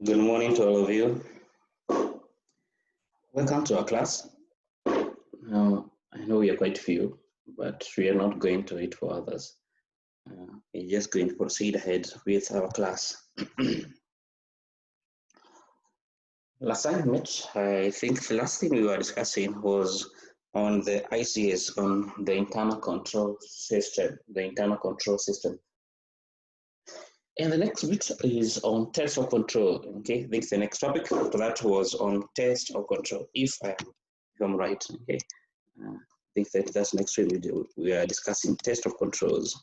Good morning to all of you. Welcome to our class. Now, I know we are quite few, but we are not going to wait for others. We're just going to proceed ahead with our class. Last time we met, I think the last thing we were discussing was on the ICS, on the internal control system, And the next bit is on test of control. Okay, I think the next topic after that was on test of control. If I'm right, okay. I think that's next week we are discussing test of controls.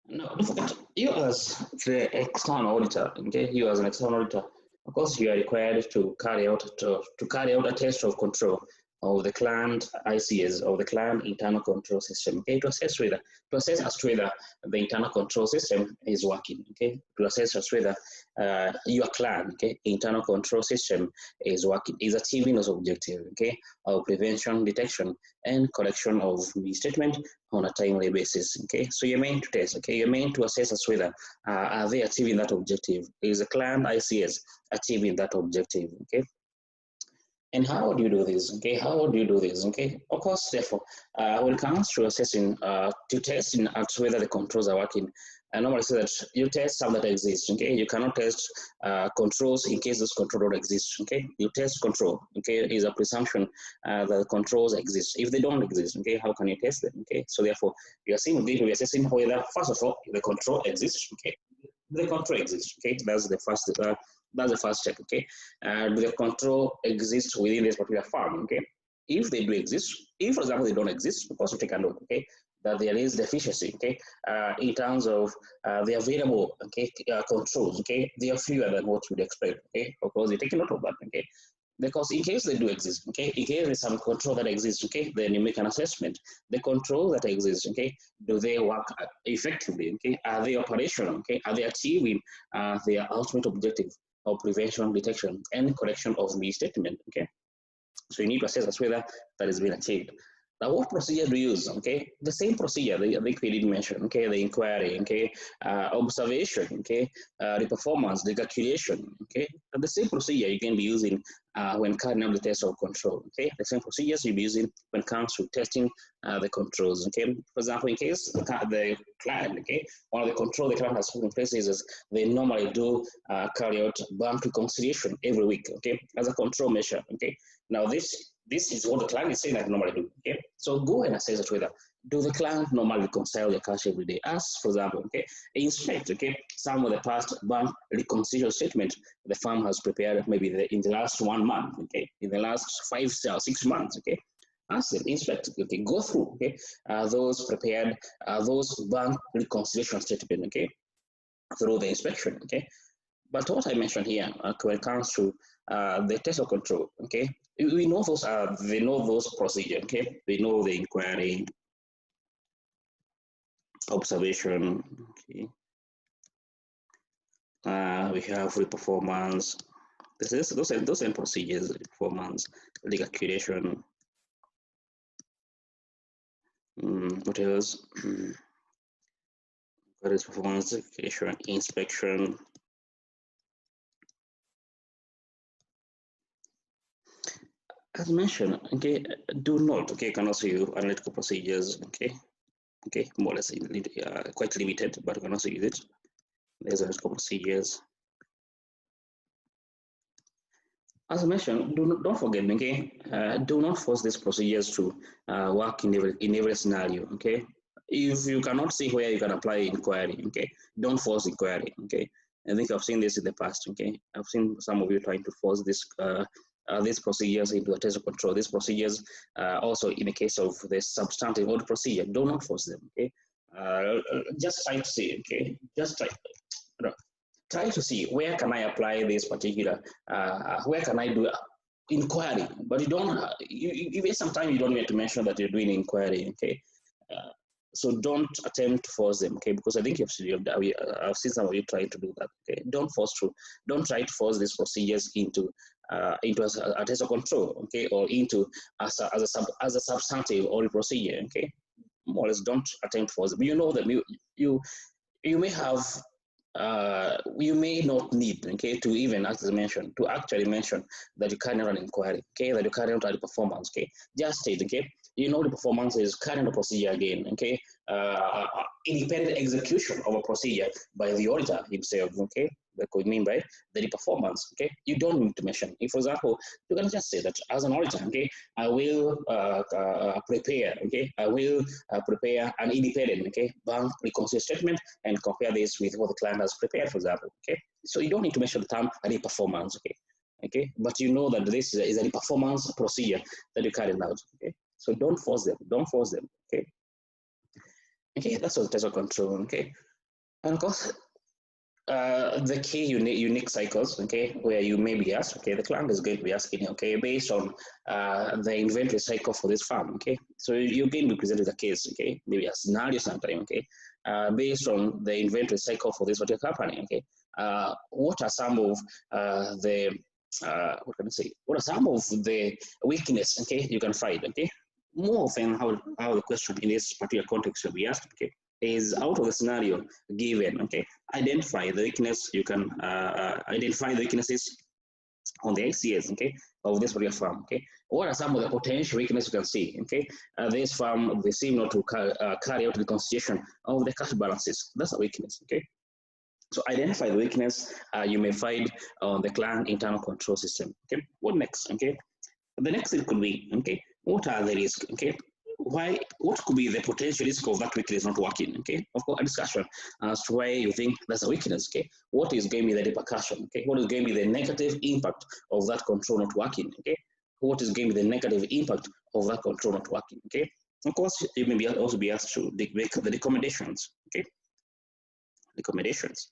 Now, don't forget, you as the external auditor, okay, you as an external auditor, of course, you are required to carry out a test of control of the client ICS, or the client internal control system, okay, to assess as to whether the internal control system is working, okay, to assess as to whether your client, okay, internal control system is working, is achieving its objective, okay, of prevention, detection, and correction of misstatement on a timely basis, okay. So you're meant to test, okay, you're meant to assess as to whether are they achieving that objective, is the client ICS achieving that objective, okay. And how do you do this? Okay, how do you do this? Okay, of course, therefore, when it comes to assessing, to testing as to whether the controls are working, I normally say that you test some that exist. Okay, you cannot test controls in case this control don't exist. Okay, you test control. Okay, is a presumption that the controls exist. If they don't exist, okay, how can you test them? Okay, so therefore, you are simply to be assessing whether, first of all, the control exists. Okay, the control exists. Okay, that's the first step. Okay, do the control exist within this particular farm? Okay, if they do exist, if for example they don't exist, of course we take a look. Okay, that there is deficiency. Okay, in terms of the available, okay, controls. Okay, they are fewer than what you'd expect. Okay, of course you take a note of that. Okay, because in case they do exist, okay, in case there's some control that exists, okay, then you make an assessment. The control that exists, okay, do they work effectively? Okay, are they operational? Okay, are they achieving their ultimate objective of prevention, detection, and correction of misstatement? Okay, so you need to assess as whether that is being achieved. Now, what procedure do you use? Okay, the same procedure I think we did mention. Okay, the inquiry, okay, observation, okay, the performance, the calculation, okay, and the same procedure you can be using when carrying out the test of control. Okay, the same procedures you'll be using when it comes to testing the controls. Okay, for example, in case the client, okay, one of the control the client has put in place is they normally do carry out bank reconciliation every week. Okay, as a control measure. Okay, now this is what the client is saying that normally do. Okay, so go and assess it whether do the client normally reconcile their cash every day. As for example, okay, inspect, okay, some of the past bank reconciliation statement the firm has prepared maybe in the last 1 month, okay, in the last 5 or 6 months, okay. Ask them, inspect, okay, go through, okay, those prepared, those bank reconciliation statement, okay, through the inspection, okay. But what I mentioned here, when it comes to the test of control, okay, we know those are, they know those procedures, okay, they know the inquiry, observation, okay, we have performance. Those same procedures, performance, the calculation. What else? What is performance, calculation, inspection. As mentioned, okay, do not, okay, can also use analytical procedures, okay, more or less quite limited, but you can also use it. There's analytical procedures. As I mentioned, don't forget, okay, do not force these procedures to work in every scenario, okay. If you cannot see where you can apply inquiry, okay, don't force inquiry, okay. I think I've seen this in the past, okay. I've seen some of you trying to force these procedures into a test of control. These procedures, also in the case of the substantive audit procedure, do not force them, okay. Just try to see, okay, just try to see where can I apply this particular, where can I do inquiry, but you don't, you sometimes you don't need to mention that you're doing inquiry, okay. So don't attempt to force them, okay, because I think I've seen some of you trying to do that, okay. Don't try to force these procedures into a test of control, okay, or into as a substantive or a procedure, okay. More or less, don't attempt to force them. You know that you may have you may not need, okay, to even, as I mentioned, to actually mention that you carry out an inquiry, okay, that you carry out a performance, okay. Just state, okay, you know the performance is carrying a procedure again, okay, independent execution of a procedure by the auditor himself, okay. That could mean by the performance, okay. You don't need to mention. If, for example, you can just say that as an auditor, okay, I will prepare, okay, I will prepare an independent, okay, bank reconciliation statement and compare this with what the client has prepared, for example, okay. So you don't need to mention the term performance, okay, okay, but you know that this is a performance procedure that you carry out, okay. So don't force them, okay. Okay, that's what test control, okay. And of course, the key unique cycles, okay, where you may be asked, okay, the client is going to be asking, okay, based on the inventory cycle for this farm, okay. So you're going to be presented a case, okay, maybe a scenario sometime, okay, based on the inventory cycle for this particular company, okay. What are some of what can I say? What are some of the weakness, okay, you can find, okay. More often, how the question in this particular context will be asked, okay, is out of the scenario given, okay, identify the weakness. You can identify the weaknesses on the ICS, okay, of this particular farm, okay. What are some of the potential weaknesses you can see, okay? This farm, they seem not to carry out the reconciliation of the cash balances. That's a weakness, okay. So identify the weakness you may find on the client internal control system, okay. What next, okay? The next thing could be, okay, what are the risks, okay? What could be the potential risk of that weakness not working, okay? Of course, a discussion as to why you think that's a weakness, okay? What is going to be the repercussion, okay? What is going to be the negative impact of that control not working, okay? What is going to be the negative impact of that control not working, okay? Of course, you may also be asked to make the recommendations, okay? Recommendations.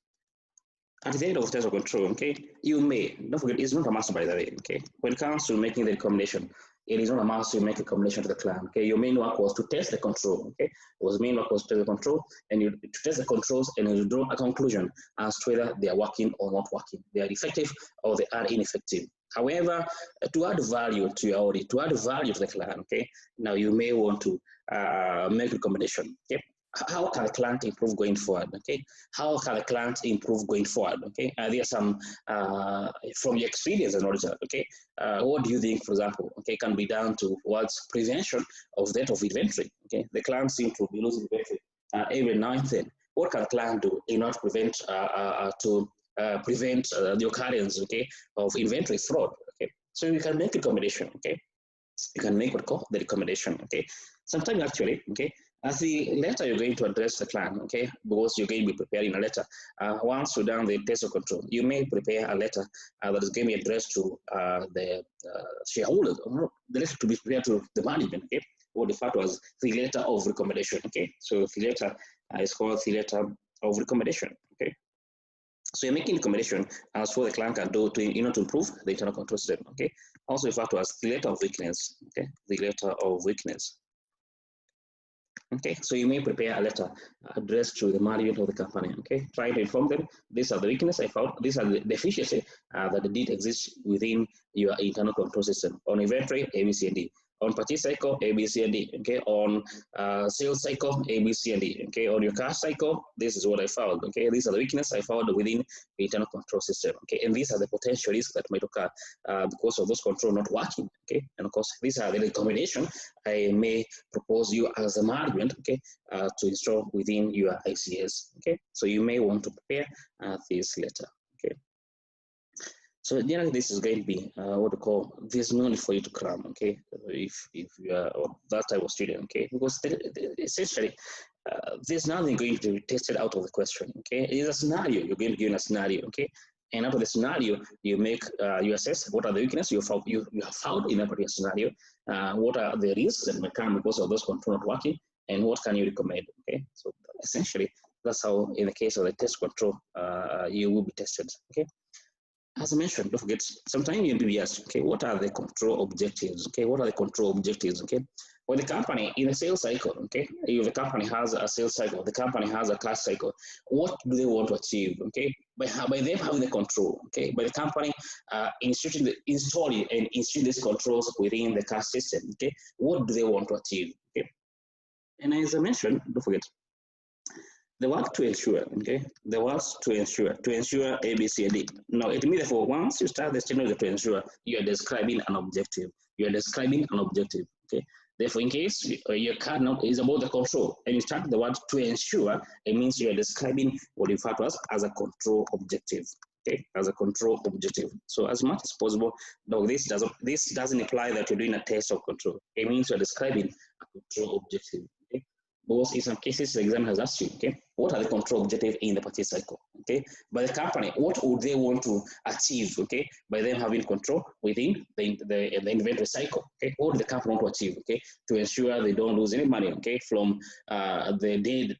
At the end of test of control, okay, you may, don't forget, it's not a must, by the way, okay. When it comes to making the recommendation, it is not a must to make a recommendation to the client, okay. Your main work was to test the control, okay. Was main work was to test the control, and you to test the controls and you draw a conclusion as to whether they are working or not working, they are effective or they are ineffective. However, to add value to your audit, to add value to the client, okay, now you may want to make a recommendation, okay. How can the client improve going forward, okay? How can the client improve going forward, okay? There are some, from your experience as an auditor, okay? What do you think, for example, okay, can be done towards prevention of debt of inventory, okay? The client seems to be losing inventory every now and then. What can the client do in order to prevent, the occurrence, okay, of inventory fraud, okay? So you can make a recommendation, okay? You can make what called the recommendation, okay? Sometimes actually, okay, as the letter you're going to address the client, okay, because you're going to be preparing a letter. Once you've done the test of control, you may prepare a letter that is going to be addressed to the shareholders, or the letter to be prepared to the management, okay, or referred to as the letter of recommendation, okay. So the letter is called the letter of recommendation, okay. So you're making recommendation as what the client can do to, to improve the internal control system, okay. Also referred to as the letter of weakness, okay, the letter of weakness. Okay, so you may prepare a letter addressed to the management of the company, okay, try to inform them, these are the weaknesses I found, these are the deficiencies that did exist within your internal control system on inventory, A, B, C, and D. On purchase cycle, A, B, C, and D, okay, on sales cycle, A, B, C, and D, okay, on your cash cycle, this is what I found, okay, these are the weaknesses I found within the internal control system, okay, and these are the potential risks that might occur because of those control not working, okay, and of course, these are the recommendations I may propose you as a management, okay, to install within your ICS, okay, so you may want to prepare this letter, okay. So generally, this is going to be what we call, there's no need for you to cram, okay, if you are that type of student, okay, because essentially there's nothing going to be tested out of the question, okay. It's a scenario, you're going to be given a scenario, okay, and out of the scenario, you make you assess what are the weaknesses you have found in a particular scenario, what are the risks that may come because of those control not working, and what can you recommend, okay. So essentially, that's how in the case of the test control, you will be tested, okay. As I mentioned, don't forget, sometimes you may be asked, okay, what are the control objectives? Okay, what are the control objectives? Okay, well, the company in a sales cycle, okay, if the company has a sales cycle, the company has a cash cycle, what do they want to achieve? Okay, by them having the control, okay, by the company installing and instituting these controls within the cash system, okay, what do they want to achieve? Okay, and as I mentioned, don't forget, the word to ensure, okay? The words to ensure A, B, C, D. Now, it means for once you start the statement of to ensure, you are describing an objective. You are describing an objective, okay? Therefore, in case your card note is about the control, and you start the word to ensure, it means you are describing what you refer to as a control objective, okay? As a control objective. So as much as possible, no, this doesn't imply that you're doing a test of control. It means you're describing a control objective, okay? Because in some cases, the exam has asked you, okay, what are the control objectives in the purchase cycle, okay? By the company, what would they want to achieve, okay, by them having control within the inventory cycle, okay? What do the company want to achieve, okay, to ensure they don't lose any money, okay, from the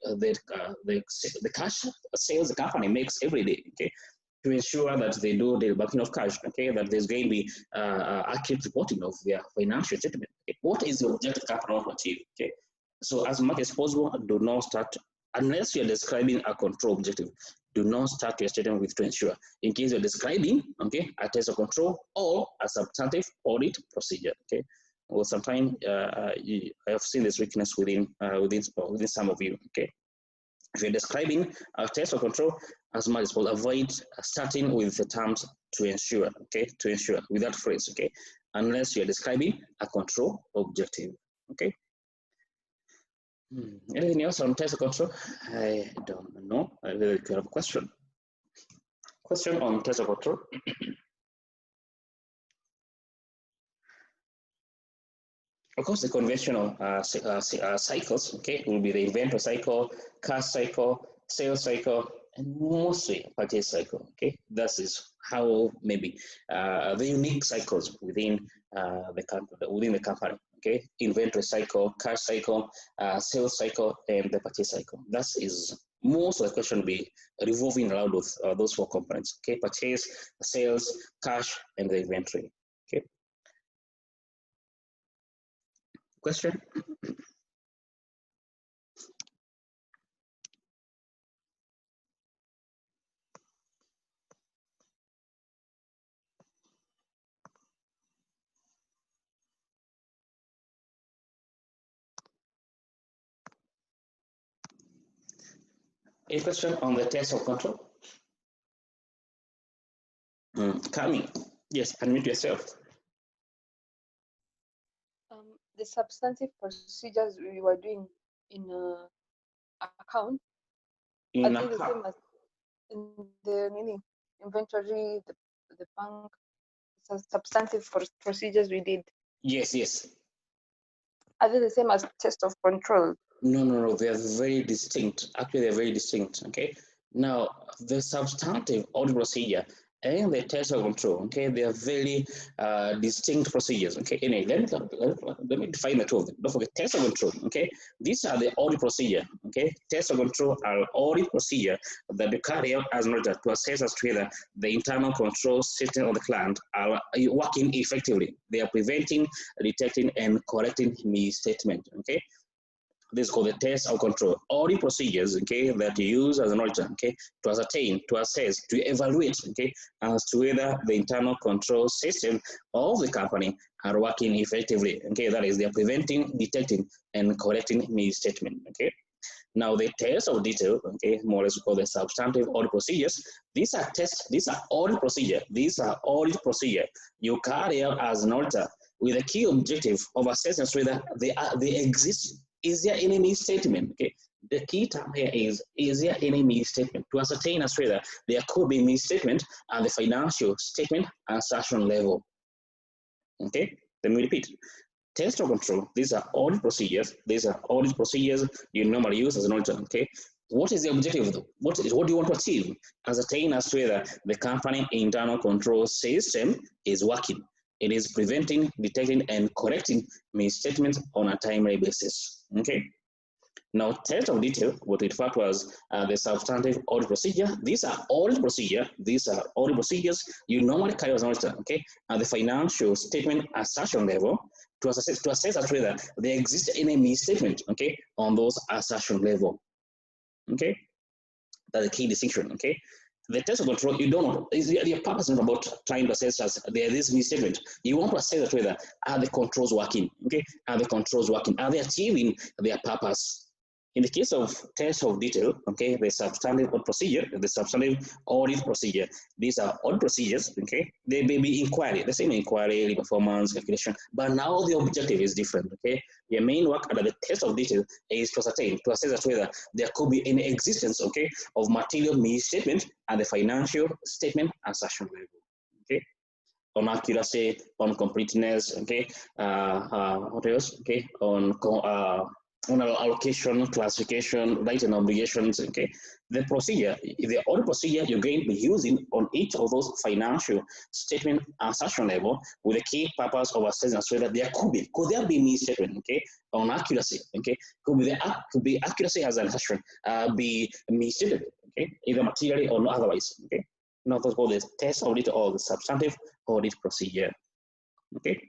cash sales the company makes every day, okay? To ensure that they do the backing of cash, okay, that there's going to be accurate reporting of their financial statement. Okay? What is the objective company want to achieve, okay? So as much as possible, do not start, unless you're describing a control objective, do not start your statement with to ensure. In case you're describing, okay, a test of control or a substantive audit procedure, okay. Well, sometimes I have seen this weakness within some of you, okay. If you're describing a test of control, as much as possible, avoid starting with the terms to ensure, okay, to ensure, with that phrase, okay, unless you're describing a control objective, okay. Anything else on test of control? I don't know. I really have a question. Question on test of control. Of course, the conventional cycles, okay, will be the inventory cycle, cash cycle, sales cycle, and mostly purchase cycle, okay. That is how maybe the unique cycles within the company, okay. Inventory cycle, cash cycle, sales cycle, and the purchase cycle. That is most of the question will be revolving around those four components, okay. Purchase, sales, cash, and the inventory, okay. Question? A question on the test of control? Kami, yes, unmute yourself. The substantive procedures we were doing in account, are they the same as in the meaning inventory, the bank, substantive procedures we did? Yes, yes. Are they the same as test of control? No, they are very distinct. Actually, they're very distinct, okay? Now, the substantive audit procedure and the test of control, okay, they are very distinct procedures, okay? Anyway, let me define the two of them. Don't forget, test of control, okay? These are the audit procedure, okay? Test of control are audit procedure that you carry out as an auditor to assess as to whether the internal control system of the client are working effectively. They are preventing, detecting, and correcting misstatement, okay? This is called the test of control. Audit procedures, okay, that you use as an auditor, okay, to ascertain, to assess, to evaluate, okay, as to whether the internal control system of the company are working effectively, okay, that is, they are preventing, detecting, and correcting misstatement, okay. Now, the test of detail, okay, more or less we call the substantive audit procedures. These are tests, these are audit procedure, these are audit procedure you carry out as an auditor with a key objective of assessing whether they exist. Is there any misstatement? Okay, the key term here is there any misstatement? To ascertain as whether there could be misstatement at the financial statement and assertion level. Okay, let me repeat. Test of control, these are audit procedures. These are audit procedures you normally use as an auditor. Okay, what is the objective of them? What do you want to achieve? Ascertain as to whether the company internal control system is working. It is preventing, detecting, and correcting misstatements on a timely basis. Okay. Now, test of detail, what we refer to as the substantive audit procedure. These are audit procedure. These are audit procedures you normally carry as an auditor, okay, at the financial statement assertion level to assess as to whether there exists any misstatement, okay, on those assertion level. Okay, that's the key distinction. Okay. The test of control, you don't know, your purpose is not about trying to assess as there is misstatement. You want to assess whether are the controls working, okay? Are the controls working? Are they achieving their purpose? In the case of test of detail, okay, the substantive procedure, the substantive audit procedure, these are audit procedures, okay, they may be inquiry, the same inquiry, performance, calculation, but now the objective is different, okay. Your main work under the test of detail is to ascertain, to assess whether there could be any existence, okay, of material misstatement at the financial statement assertion level, okay, on accuracy, on completeness, okay, what else, okay, on allocation, classification, rights and obligations, okay. The procedure, the audit procedure you're going to be using on each of those financial statement assertion level with the key purpose of assessing whether there could there be misstatement, okay, on accuracy, okay, could be accuracy as an assertion, be misstated, okay, either materially or otherwise, okay. Now that's called the test audit or the substantive audit procedure, okay.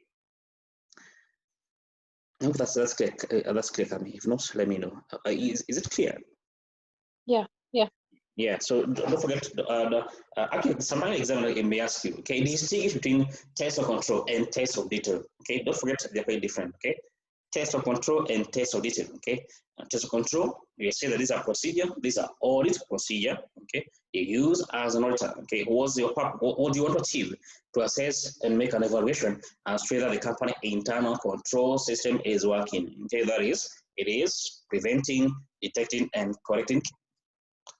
I hope that's clear. That's clear for me. If not, let me know. Is it clear? Yeah. Yeah. So don't forget. Actually, sometimes examiner may ask you. Okay, distinguish between test of control and test of detail. Okay, don't forget they're very different. Okay, test of control and test of detail. Okay, test of control, you say that these are procedure, these are audit procedure. Okay, you use as an auditor. Okay, what's your purpose? What do you want to achieve? To assess and make an evaluation as to whether the company internal control system is working. Okay, that is, it is preventing, detecting, and correcting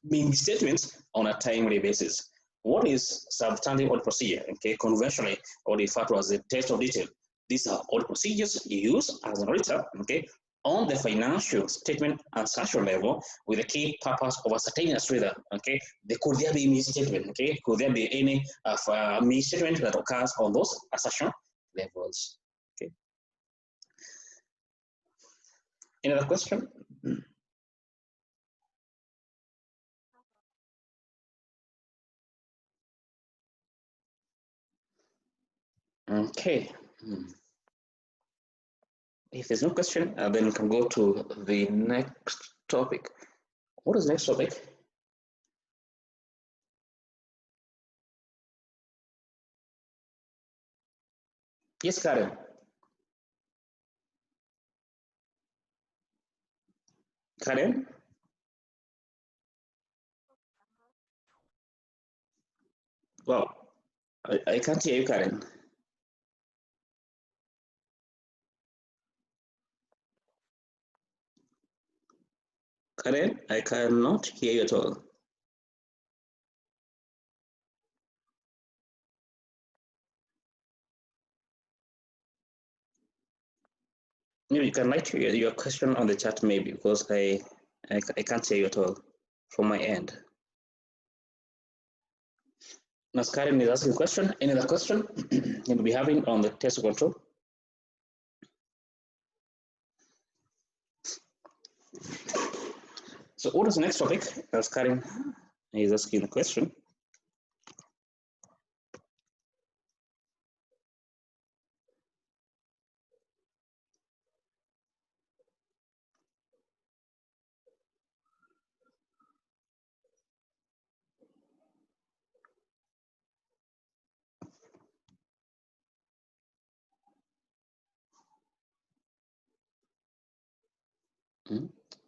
misstatements on a timely basis. What is substantive audit procedure? Okay, conventionally, or referred to as the test of detail. These are audit procedures you use as an auditor, okay, on the financial statement assertion level with the key purpose of ascertaining as whether, okay, could there be misstatement, okay, could there be any misstatement that occurs on those assertion levels, okay. Any other question? Okay. If there's no question, then we can go to the next topic. What is the next topic? Yes, Karen. Karen? Well, I can't hear you, Karen. Karen, I cannot hear you at all. Maybe you can write your question on the chat, maybe, because I can't hear you at all from my end. Now, Karen is asking a question. Any other question you'll be having on the test of control? So what is the next topic? As Karen is asking the question.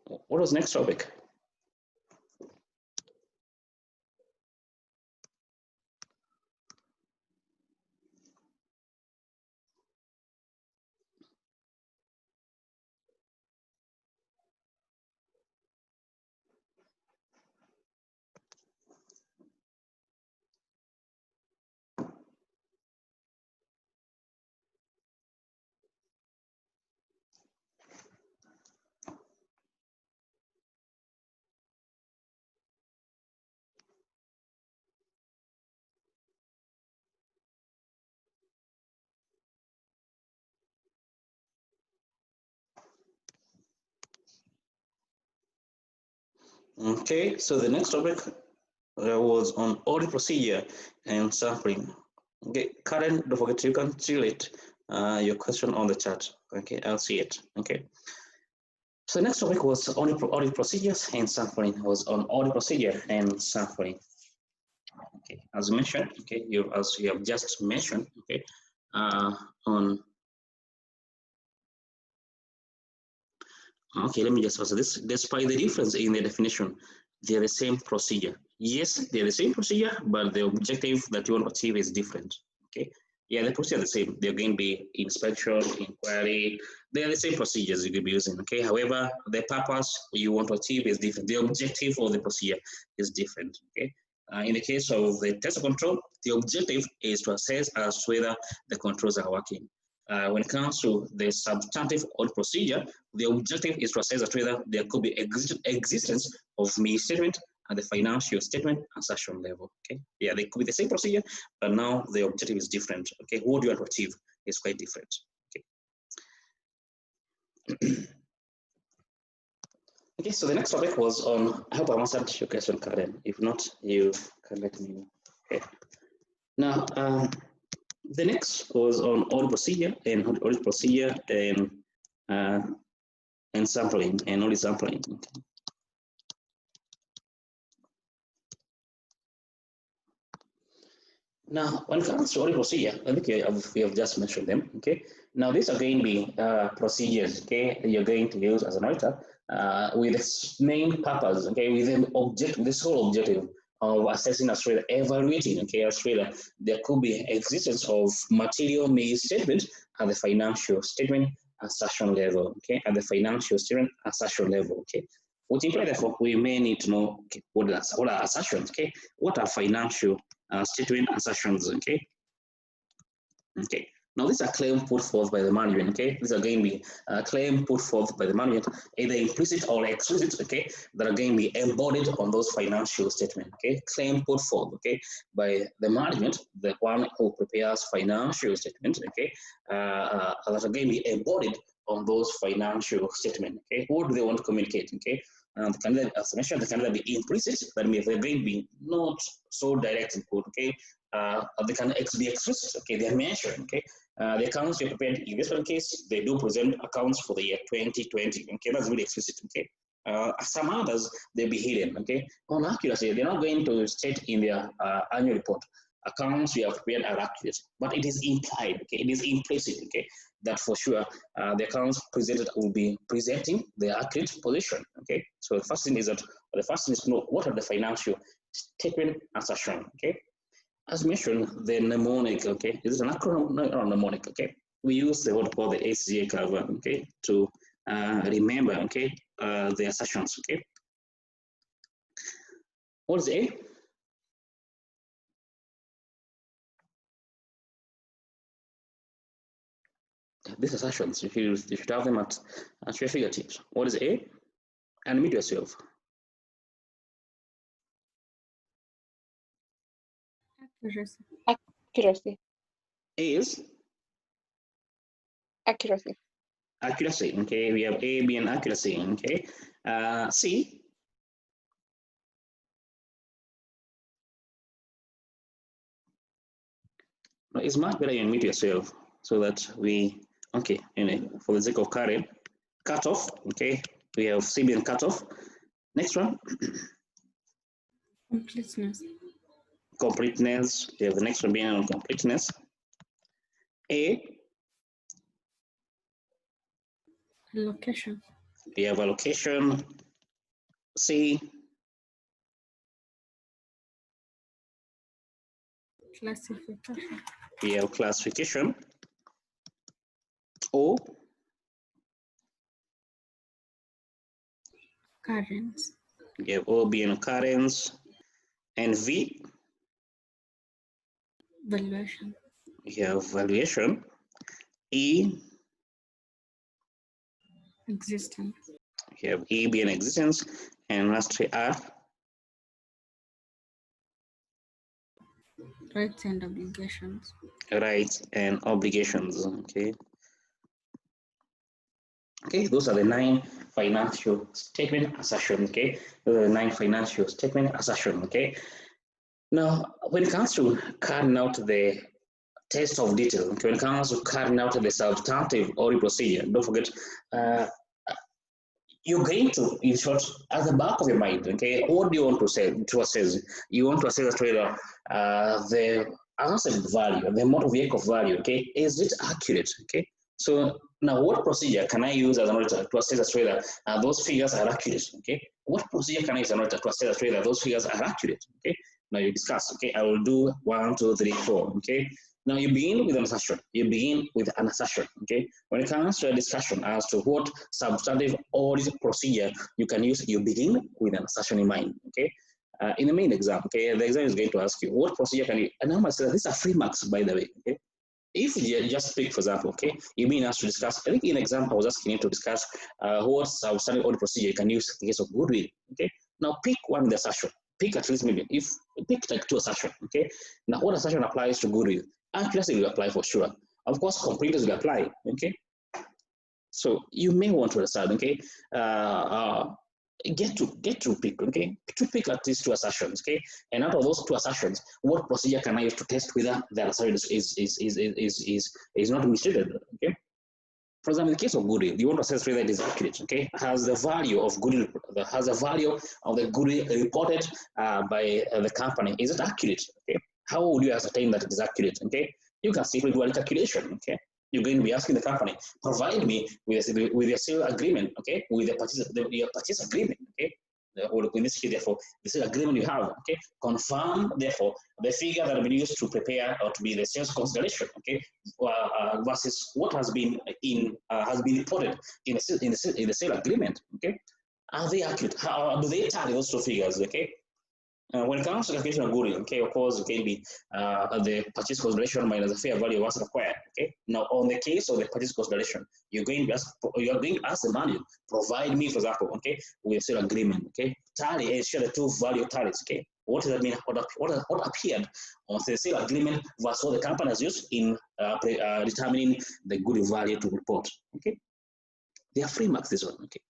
What was the next topic? Okay, so the next topic was on audit procedure and sampling. Okay, Karen, don't forget you can seal it your question on the chat. Okay, I'll see it. Okay. So the next topic was audit procedures and sampling. Was on audit procedure and sampling. Okay, as mentioned, okay, as you have just mentioned, okay, on Okay, let me just answer this. Despite the difference in the definition, they're the same procedure. Yes, they're the same procedure, but the objective that you want to achieve is different. Okay. Yeah, the procedure is the same. They're going to be inspection, inquiry. They're the same procedures you could be using. Okay. However, the purpose you want to achieve is different. The objective of the procedure is different. Okay. In the case of the test of control, the objective is to assess as to whether the controls are working. When it comes to the substantive audit procedure, the objective is to assess that whether there could be existence of misstatement at the financial statement assertion level. Okay, yeah, they could be the same procedure, but now the objective is different. Okay, what do you want to achieve is quite different. Okay. Okay, so the next topic was on. I hope I answered your question, Karen. If not, you can let me know. Okay. Now, the next was on audit procedure and sampling and audit sampling. Okay. Now, when it comes to audit procedure, I think we have just mentioned them. Okay. Now, these are going to be procedures. Okay, you're going to use as an auditor with the main purpose. Okay, with the objective, this whole objective of assessing Australia, evaluating. Okay, Australia, there could be existence of material misstatement at the financial statement assertion level. Okay, at the financial statement assertion level. Okay. Which implies therefore we may need to know okay, what are assertions. Okay, what are financial statement assertions. Okay. Okay. Now these are claims put forth by the management. Okay. These are going to be claims put forth by the management, either implicit or explicit. Okay. That are going to be embodied on those financial statements. Okay. Claim put forth. Okay. By the management, the one who prepares financial statements. Okay. That are going to be embodied on those financial statements. Okay. What do they want to communicate? Okay. The candidate, as I mentioned, the candidate be implicit. That means they're going to be not so direct input. Okay. They can be explicit. Okay. They're mentioned. Okay. The accounts they prepared in this one case, they do present accounts for the year 2020. Okay. That's really explicit. Okay. Some others, they'll be hidden. Okay. On accuracy, they're not going to state in their annual report accounts we have prepared are accurate, but it is implied. Okay. It is implicit. Okay. That for sure the accounts presented will be presenting the accurate position. Okay, so the first thing is to know what are the financial statement assertion. Okay, as mentioned, the mnemonic. Okay, is it an acronym? No, mnemonic. Okay, we use the what called the SGA cover. Okay, to remember. Okay, the assertions. Okay, what is A? These assertions, you should have them at your fingertips. What is A? Unmute yourself. Accuracy. Accuracy. A is? Accuracy. Accuracy. Okay, we have A, B, and accuracy. Okay, C. It's much better you unmute yourself so that we, okay, for the sake of Karen, cut off. Okay, we have C being cut off. Next one. Completeness. Completeness. We have the next one being on completeness. A. Allocation. We have allocation. C. Classification. We have classification. O. Occurrence. We have O being occurrence. And V. Valuation. We have valuation. E. Existence. We have E being existence. And lastly R. Rights and obligations. Rights and obligations. Okay. Okay, those are the 9 financial statement assertions. Okay, those are the 9 financial statement assertions. Okay. Now, when it comes to carrying out the test of detail, okay, when it comes to carrying out the substantive audit procedure, don't forget, you're going to, in short, at the back of your mind, okay, what do you want to say to assess? You want to assess whether the asset value, the motor vehicle value, okay, is it accurate? Okay, so Now, what procedure can I use as an auditor to assess whether those figures are accurate? Okay, what procedure can I use as an auditor to assess whether those figures are accurate? Okay, now you discuss. Okay, I will do 1, 2, 3, 4. Okay, now you begin with an assertion. You begin with an assertion. Okay, when it comes to a discussion as to what substantive audit procedure you can use, you begin with an assertion in mind. Okay. In the main exam, okay, the exam is going to ask you what procedure can you, and I must say these are free marks, by the way. Okay, if you just pick, for example, okay, you've been asked to discuss, I think in exam, I was asking you to discuss what substantive audit procedure you can use in case of goodwill, okay? Now pick one with the assertion. Pick at least maybe, if pick like 2 assertion, okay? Now what assertion applies to goodwill? Accuracy will apply for sure. Of course, completeness will apply, okay? So you may want to decide, okay? Get to pick, okay? To pick at least 2 assertions, okay? And out of those 2 assertions, what procedure can I use to test whether the assertion is not misstated, okay? For example, in the case of goodwill, you want to assess whether it is accurate, okay? Has the value of goodwill, the goodwill reported by the company, is it accurate, okay? How would you ascertain that it is accurate, okay? You can simply do a calculation, okay? You're going to be asking the company, provide me with a sale agreement, okay, with your purchase agreement, okay, or in this case, therefore, the sale agreement you have, okay, confirm, therefore, the figure that will be used to prepare or to be the sales consideration, okay, versus what has been reported in the sale agreement, okay. Are they accurate? How do they tally those 2 figures, okay? When it comes to calculation of goodwill, okay, of course, it can be the purchase consideration minus the fair value of assets acquired. Okay. Now, on the case of the purchase consideration, you are going to ask the manager, provide me, for example, okay, with a sale agreement. Okay, tally and share the 2 value tallies. Okay, what does that mean? What appeared on the sale agreement versus what the company has used in determining the goodwill value to report. Okay, they are free marks. This one. Okay.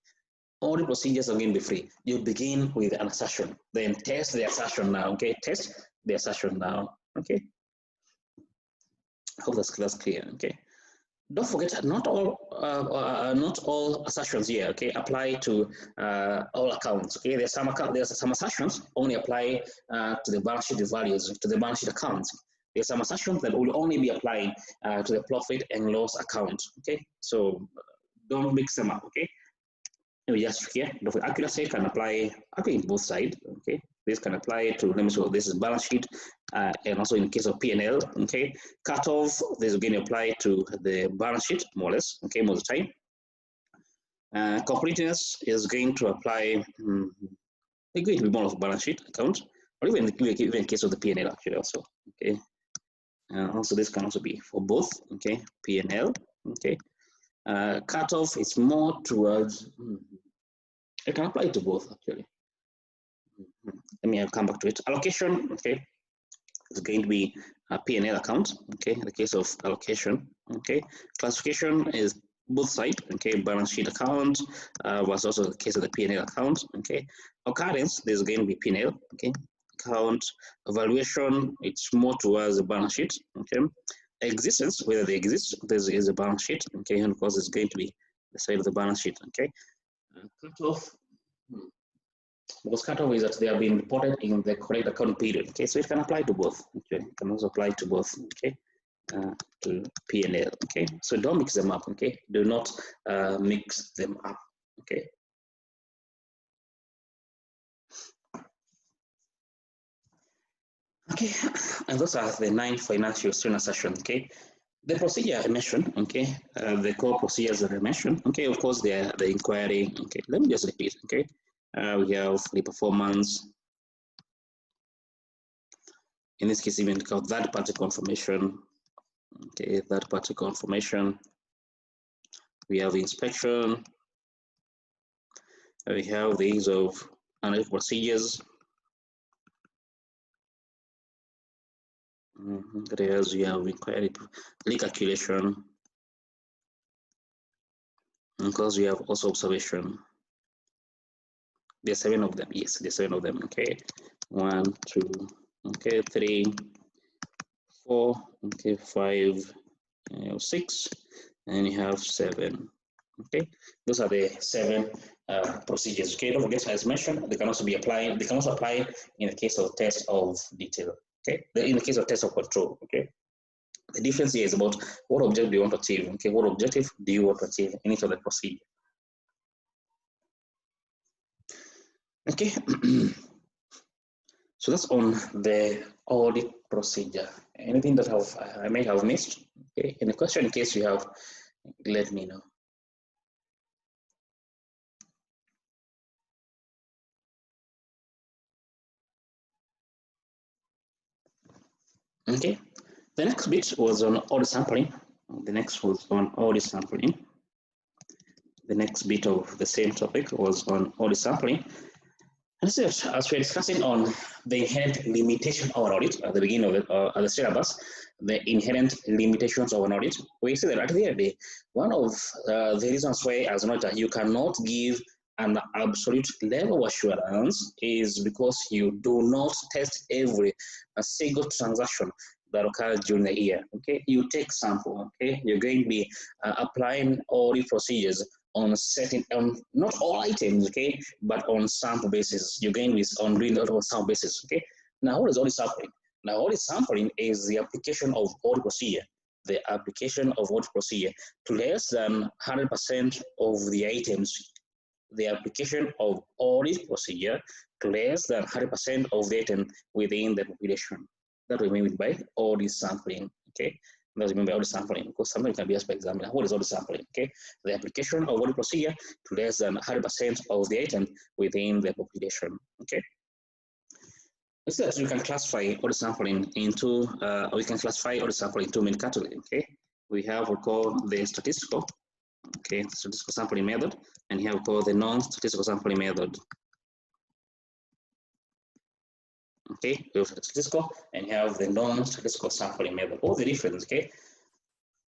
All the procedures are going to be free. You begin with an assertion, then test the assertion now. Okay, test the assertion now. Okay, hope that's clear. Okay, don't forget not all assertions here. Okay, apply to all accounts. Okay, there's some assertions only apply to the balance sheet values, to the balance sheet accounts. There's some assertions that will only be applied to the profit and loss account. Okay, so don't mix them up. Okay. We just here, the accuracy can apply in both sides. Okay, this can apply to, let me show, this is balance sheet, and also in case of P&L. Okay, cutoff, this is going to apply to the balance sheet more or less. Okay, most of the time. Completeness is going to apply. It's going to be more of balance sheet account, or even in case of the P&L actually also. Okay, also this can also be for both. Okay, P&L. Okay. Cutoff is more towards, it can apply to both actually. Let me come back to it. Allocation, okay, it's going to be a P&L account, okay, in the case of allocation, okay. Classification is both sides, okay, balance sheet account was also the case of the P&L account, okay. Occurrence, there's going to be P&L, okay. Account, evaluation, it's more towards the balance sheet, okay. Existence, whether they exist, this is a balance sheet, okay, and of course it's going to be the side of the balance sheet, okay. Cutoff, because cutoff is that they have been reported in the correct account period, okay, so it can apply to both, okay, it can also apply to both, okay, to P&L, okay, so don't mix them up, okay, do not mix them up, okay. Okay, and those are the 9 financial strain assertions, okay. The procedure I mentioned, okay, the core procedures that I mentioned, okay, of course, they are the inquiry, okay, let me just repeat, okay. We have the performance, in this case, even called third-party confirmation, okay, third-party confirmation. We have inspection, we have the use of analytic procedures, There's we have inquiry recalculation. Of course, we have also observation. There's 7 of them. Yes, there's 7 of them. Okay, 1, 2, okay, 3, 4, okay, 5, 6, and you have 7. Okay, those are the 7 procedures. Okay, don't forget, as mentioned, they can also be applied. They can also apply in the case of test of detail. Okay, in the case of test of control. Okay, The difference here is about what objective do you want to achieve, okay? What objective do you want to achieve in each of the procedure? Okay, so that's on the audit procedure. Anything that I may have missed? Okay, any question in case you have, let me know. Okay, the next bit was on audit sampling. The next was on audit sampling. The next bit of the same topic was on audit sampling. And so, as we're discussing on the inherent limitation of an audit at the beginning of it, at the syllabus, the inherent limitations of an audit, we see that at the end of the day, one of the reasons why, as an auditor, you cannot give an absolute level of assurance is because you do not test every single transaction that occurs during the year. Okay, you take sample. Okay, you're going to be applying audit procedures on setting not all items, okay, but on sample basis. You're going with on doing on sample basis, okay. Now, what is audit sampling? Now, audit sampling is the application of audit procedure. The application of audit procedure to less than 100% of the items. The application of audit procedure to less than 100% of the item within the population. That we mean by audit sampling, okay. That's remember audit sampling, because something can be asked by examiner. What is audit sampling? Okay, the application of audit procedure to less than 100% of the item within the population. Okay. So you can classify audit sampling into we can classify audit sampling into many categories. Okay, we have what we call the statistical, okay, statistical sampling method, and you have called the non-statistical sampling method. Okay, we have statistical and you have the non-statistical sampling method. What's the difference? Okay,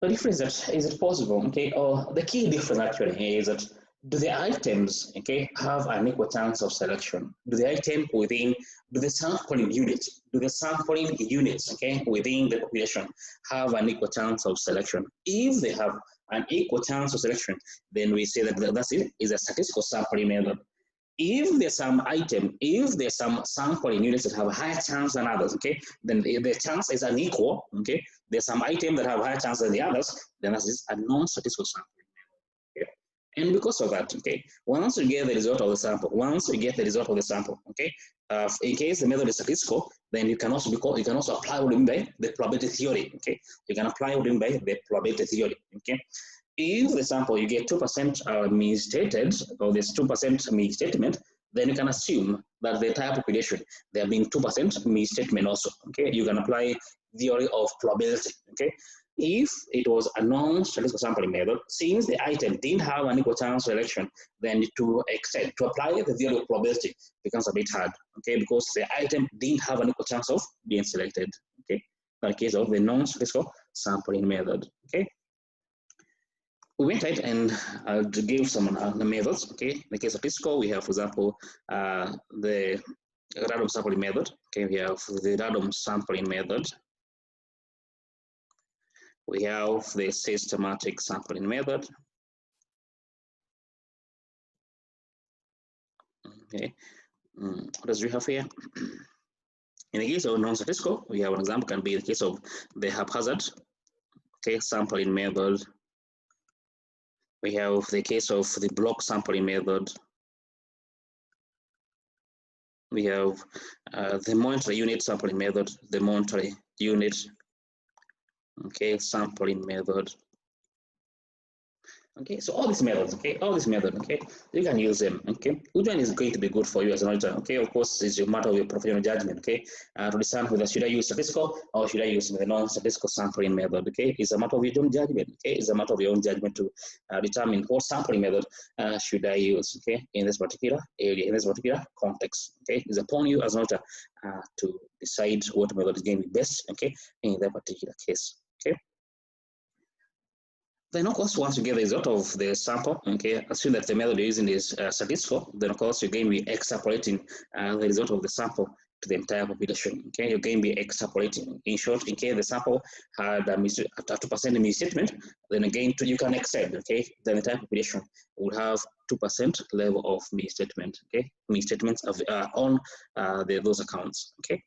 the difference is it possible? Okay, or the key difference actually is that do the items, okay, have an equal chance of selection? Do the item within, do the sampling units, okay, within the population have an equal chance of selection? If they have an equal chance of selection, then we say that that's it, is a statistical sampling method. If there's some item, if there's some sampling units that have a higher chance than others, okay, then the chance is unequal, okay, there's some item that have higher chance than the others, then that is a non-statistical sampling method, okay. And because of that, okay, once you get the result of the sample, okay, in case the method is statistical, then you can also apply the probability theory, okay, you can apply the probability theory, okay. If the sample you get 2% misstated, or there's 2% misstatement, then you can assume that the entire population there have been 2% misstatement also. Okay, you can apply theory of probability. Okay, if it was a non-statistical sampling method, since the item didn't have an equal chance of selection, then to apply the theory of probability becomes a bit hard. Okay, because the item didn't have an equal chance of being selected. Okay, in the case of the non-statistical sampling method. Okay. We went ahead and gave some the methods. Okay, in the case of statistical, we have, for example, the random sampling method. Okay, we have the random sampling method. We have the systematic sampling method. Okay, what does we have here? In the case of non-statistical, we have an example can be the case of the haphazard, okay, sampling method. We have the case of the block sampling method. We have the monetary unit sampling method, the monetary unit, okay, sampling method. Okay, so all these methods, okay, you can use them, okay. Which one is going to be good for you as an auditor? Okay, of course, it's a matter of your professional judgment, okay, to decide whether should I use statistical or should I use the non-statistical sampling method, okay. It's a matter of your own judgment, okay. It's a matter of your own judgment to determine what sampling method should I use, okay, in this particular area, in this particular context, okay. It's upon you as an auditor to decide what method is going to be best, okay, in that particular case, okay. Then, of course, once you get the result of the sample, okay, assume that the method you're using is statistical, then, of course, you're going to be extrapolating the result of the sample to the entire population, okay? You're going to be extrapolating. In short, in case the sample had a 2% misstatement, then again, you can accept, okay, the entire population will have 2% level of misstatement, okay? Misstatements on those accounts, okay?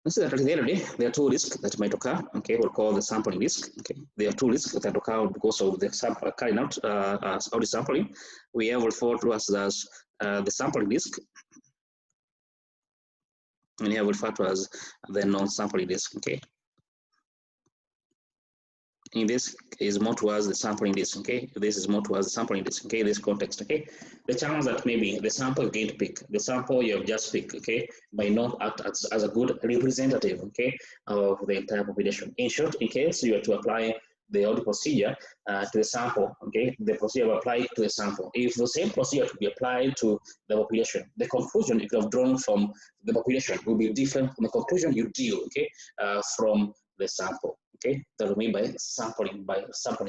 So that reality, there are two risks that might occur. Okay, we'll call the sampling risk. Okay, there are two risks that occur because of the carrying out audit sampling. We have referred to as the sampling risk, and here we refer to as the non-sampling risk. Okay, in this is more towards the sampling risk. Okay, this is more towards the sampling risk. Okay, this context. Okay, the chance that maybe the sample you're going to pick, the sample you have just picked, okay, may not act as a good representative, okay, of the entire population. In short, in case you are to apply the audit procedure to the sample, okay, the procedure will apply to the sample. If the same procedure to be applied to the population, the conclusion you could have drawn from the population will be different from the conclusion you drew, okay, from the sample. Okay, that will mean by sampling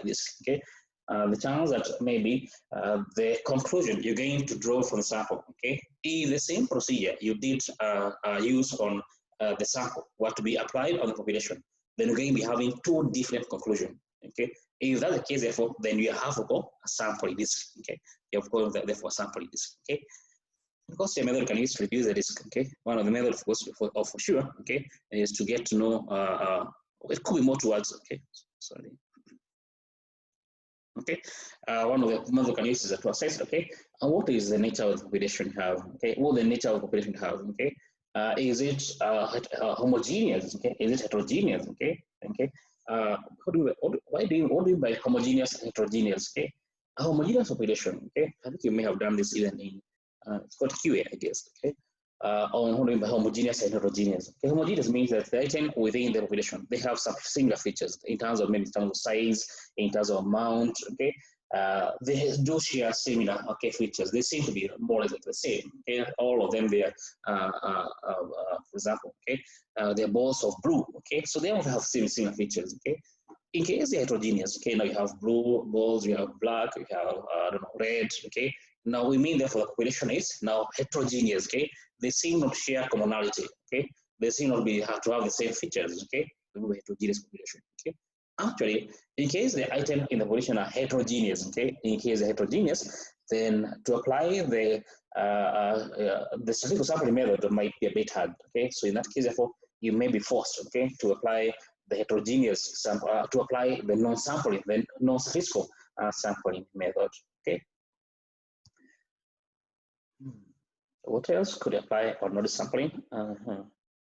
this. Okay, the chance that maybe the conclusion you're going to draw from the sample, okay, if the same procedure you did use on the sample were to be applied on the population, then you're going to be having two different conclusions. Okay, if that's the case, therefore, then you have to go a sampling risk. Okay, you have to go therefore sampling risk. Okay. Because a method can use to reduce the risk. Okay, one of the methods for sure. Okay, is to get to know. It could be more towards. Okay, sorry. Okay, one of the methods can use is to assess. Okay, what is the nature of the population you have? Okay, what the nature of the population you have? Okay, is it homogeneous? Okay, is it heterogeneous? Okay, okay. What do you mean by homogeneous and heterogeneous? Okay, a homogeneous population. Okay, I think you may have done this even in. It's called QA, I guess. Okay, on homogeneous and heterogeneous. Okay, homogeneous means that the item within the population, they have some similar features in terms of maybe in terms of size, in terms of amount. Okay, they do share similar features. They seem to be more or less the same. Okay, all of them they are, for example, okay, they're balls of blue. Okay, so they all have similar features. Okay. In case they're heterogeneous, okay, now you have blue balls, you have black, you have I don't know, red, okay. Now we mean therefore the population is now heterogeneous, okay. They seem not share commonality, okay. They seem not have to have the same features, okay. The heterogeneous population, okay. Actually, in case the item in the population are heterogeneous, okay. In case they're heterogeneous, then to apply the statistical sampling method might be a bit hard, okay. So in that case, therefore, you may be forced, okay, to apply the heterogeneous sample, to apply the non-sampling, the non-statistical sampling method. Okay. What else could apply or not sampling?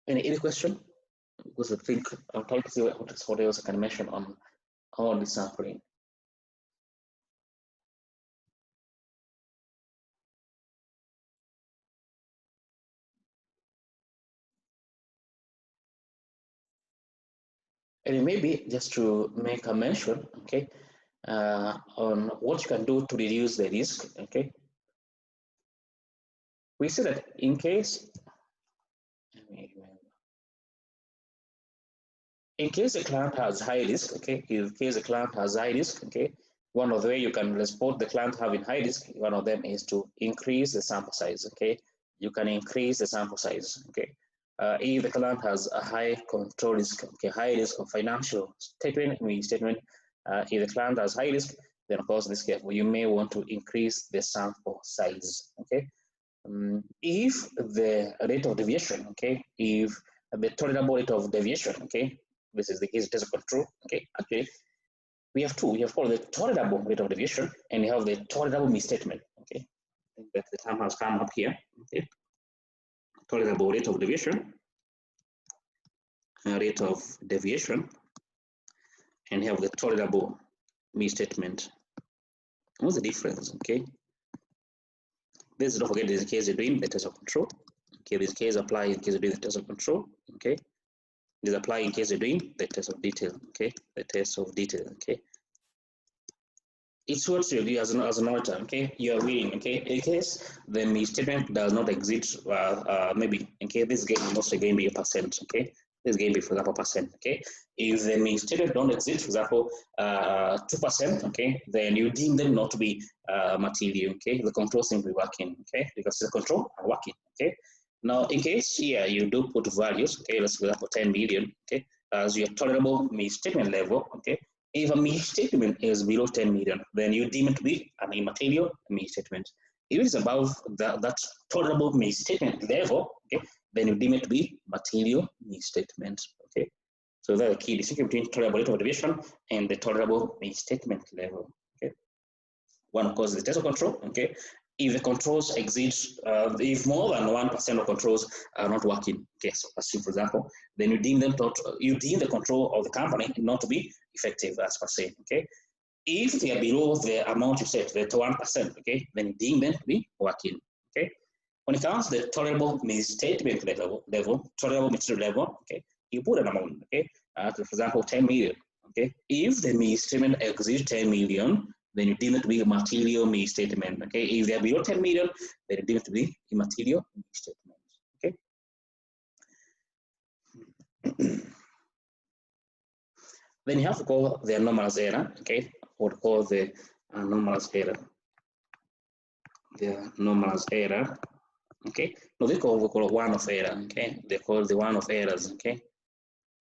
Any question? Because I think I'm trying to see what else I can mention on the sampling. And maybe just to make a mention, okay, on what you can do to reduce the risk, okay. We see that in case the client has high risk, okay, in case the client has high risk, okay, one of the way you can respond the client having high risk, one of them is to increase the sample size, okay. You can increase the sample size, okay. If the client has a high control risk, okay, high risk of financial statement, if the client has high risk, then of course in this case you may want to increase the sample size, okay. If the rate of deviation, okay, if the tolerable rate of deviation, okay, this is the case test control, okay, actually we have two. We have called the tolerable rate of deviation and we have the tolerable misstatement, okay. I think that the term has come up here, okay. Tolerable rate of deviation, and have the tolerable misstatement. What's the difference, okay? This, don't forget, this is the case you're doing the test of control. Okay, this case apply in case you're doing the test of control, okay? This apply in case you're doing the test of detail, okay? The test of detail, okay? It's what you do as an auditor, okay? You are reading, okay? In case the misstatement does not exceed, maybe, okay, this game mostly going to be a percent, okay? This game be, for example, percent, okay? If the misstatement don't exist, for example, 2%, okay, then you deem them not to be material, okay? The control simply working, okay? Because the control are working, okay? Now, in case here you do put values, okay, let's for example 10 million, okay, as your tolerable misstatement level, okay. If a misstatement is below 10 million, then you deem it to be an immaterial misstatement. If it is above that tolerable misstatement level, okay, then you deem it to be material misstatement. Okay, so that's the key distinction between tolerable rate of deviation and the tolerable misstatement level. Okay, one of course is the test of control. Okay, if the controls exceed, if more than 1% of controls are not working, okay, so assume for example, then you deem the control of the company not to be effective as per se. Okay, if they are below the amount you set, the 1%, okay, then you deem them to be working. Okay, when it comes to the tolerable misstatement level, tolerable material level, okay, you put an amount, okay, for example, 10 million. Okay, if the misstatement exceeds 10 million, then you deem it to be a material misstatement. Okay, if they are below 10 million, then you deem it to be a material misstatement. Okay. Then you have to call the anomalous error. Okay, or call the anomalous error. The anomalous error. Okay, no, they call one-off error. Okay, they call the one-off errors. Okay.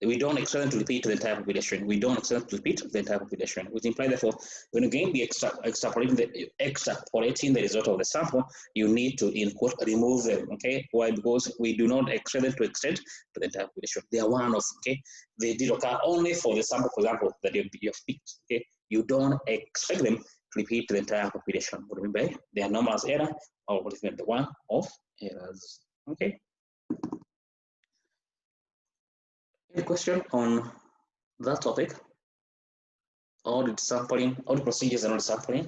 We don't expect them to repeat the entire population. We don't expect them to repeat the entire population, which implies, therefore, when again be extrapolating the result of the sample, you need to, in quote, remove them. Okay, why? Because we do not expect them to extend to the entire population. They are one of, okay, they did occur only for the sample, for example, that you have picked. Okay, you don't expect them to repeat the entire population. What do you mean by the anomalous error, or what is meant the one-off errors? Okay. Any question on that topic? Audit sampling, audit procedures and audit sampling.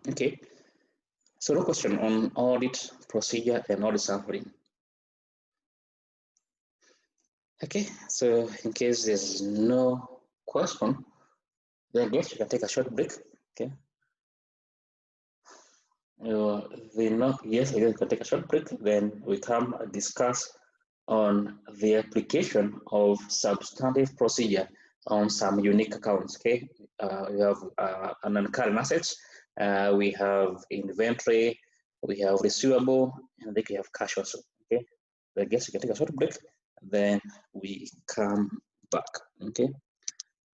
Okay. So no question on audit procedure and audit sampling. Okay, so in case there's no question, then I guess you can take a short break. Okay. Yes, you can take a short break. Then we come and discuss on the application of substantive procedure on some unique accounts. Okay, we have an non-current assets, we have inventory, we have receivable, and then we have cash also. Okay, I guess you can take a short break, then we come back. Okay,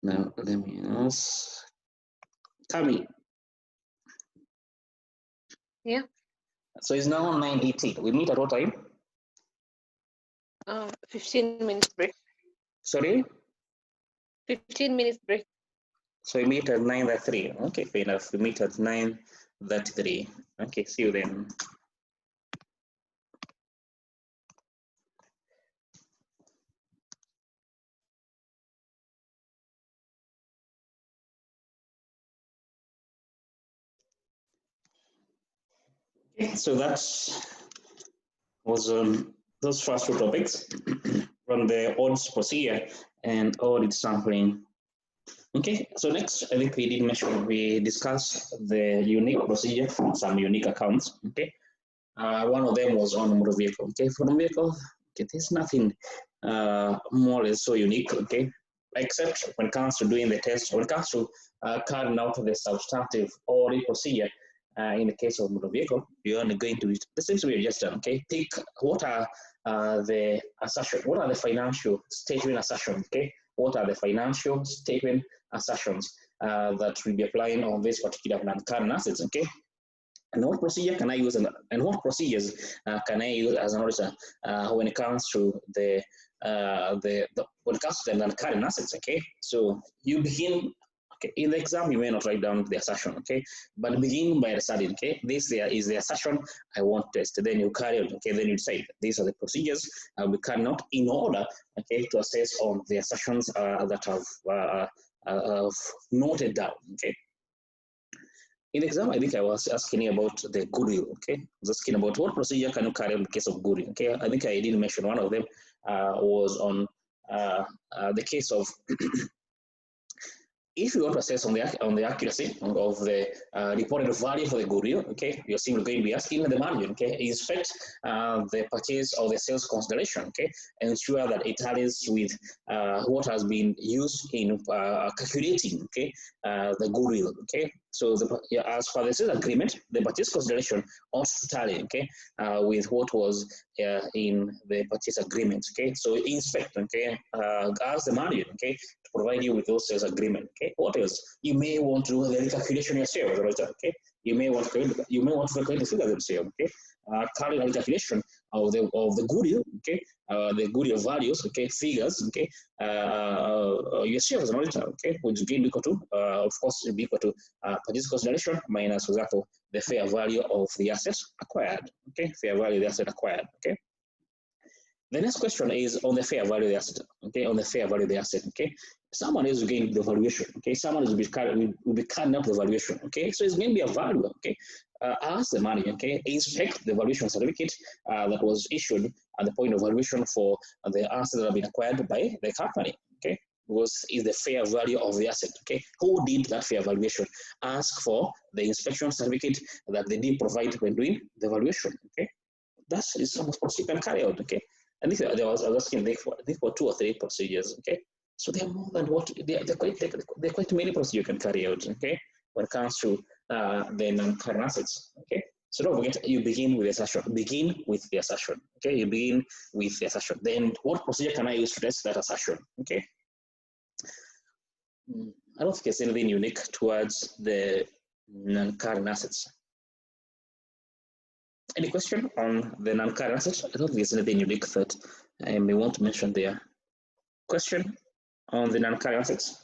now let me ask Tammy. Yeah. So it's now 9:18. We meet at what time? 15 minutes break. Sorry? 15 minutes break. So we meet at 9:03. Okay, fair enough. We meet at 9:33. Okay, see you then. Okay, so that was those first two topics from the audit procedure and audit sampling. Okay, so next, I think we did mention, we discussed the unique procedure for some unique accounts. Okay, one of them was on motor vehicle. Okay, for the vehicle, okay, there's nothing more or less so unique. Okay, except when it comes to doing the test, when it comes to carrying out the substantive audit procedure. In the case of motor vehicle, you're only going to the same way you just done. Okay, pick what are the assumptions, what are the financial statement assumptions. Okay, what are the financial statement assumptions that will be applying on this particular non-current assets. Okay, and what procedure can I use, and what procedures can I use as an auditor when it comes to the when it comes to the non-current assets. Okay, so you begin. Okay, in the exam, you may not write down the assertion, okay, but begin by deciding, okay, this there is the assertion I want to test. Then you carry out, okay, then you decide these are the procedures I will be carrying out in order, okay, to assess on the assertions that I've noted down, okay. In the exam, I think I was asking about the goodwill, okay. I was asking about what procedure can you carry out in the case of goodwill, okay. I think I did mention one of them was on the case of if you want to assess on the accuracy of the reported value for the goodwill, okay, you're simply going to be asking the margin, okay, inspect the purchase or the sales consideration, okay, ensure that it tallies with what has been used in calculating, okay, the goodwill, okay. So as per the sales agreement, the purchase consideration ought to tally, okay, with what was in the purchase agreement, okay. So inspect, okay, ask the manager, okay, to provide you with those sales agreement, okay. What else? You may want to do the recalculation yourself, okay. You may want to calculate the figures yourself, okay. Carry out calculation of the goodwill, okay, the goodwill values, okay, figures, okay, yourself as an auditor, okay, which will be equal to, of course, will be equal to purchase consideration minus, for example, the fair value of the assets acquired, okay, fair value of the asset acquired, okay. The next question is on the fair value of the asset, okay, on the fair value of the asset, okay. Someone is going the valuation, okay, someone will be carrying up the valuation, okay, so it's going to be a value, okay. Ask the manager, okay, inspect the valuation certificate that was issued at the point of valuation for the assets that have been acquired by the company, okay. Is the fair value of the asset, okay. Who did that fair valuation? Ask for the inspection certificate that they did provide when doing the valuation, okay. That is some procedure you can carry out, okay. And this, I was asking, I think for 2 or 3 procedures, okay. So they're more than what they're quite many procedures you can carry out, okay, when it comes to the non-current assets, okay. So don't forget, you begin with the assertion. Begin with the assertion, okay. You begin with the assertion. Then, what procedure can I use to test that assertion, okay? I don't think there's anything unique towards the non-current assets. Any question on the non-current assets? I don't think there's anything unique that I may want to mention there. Question on the non-current assets?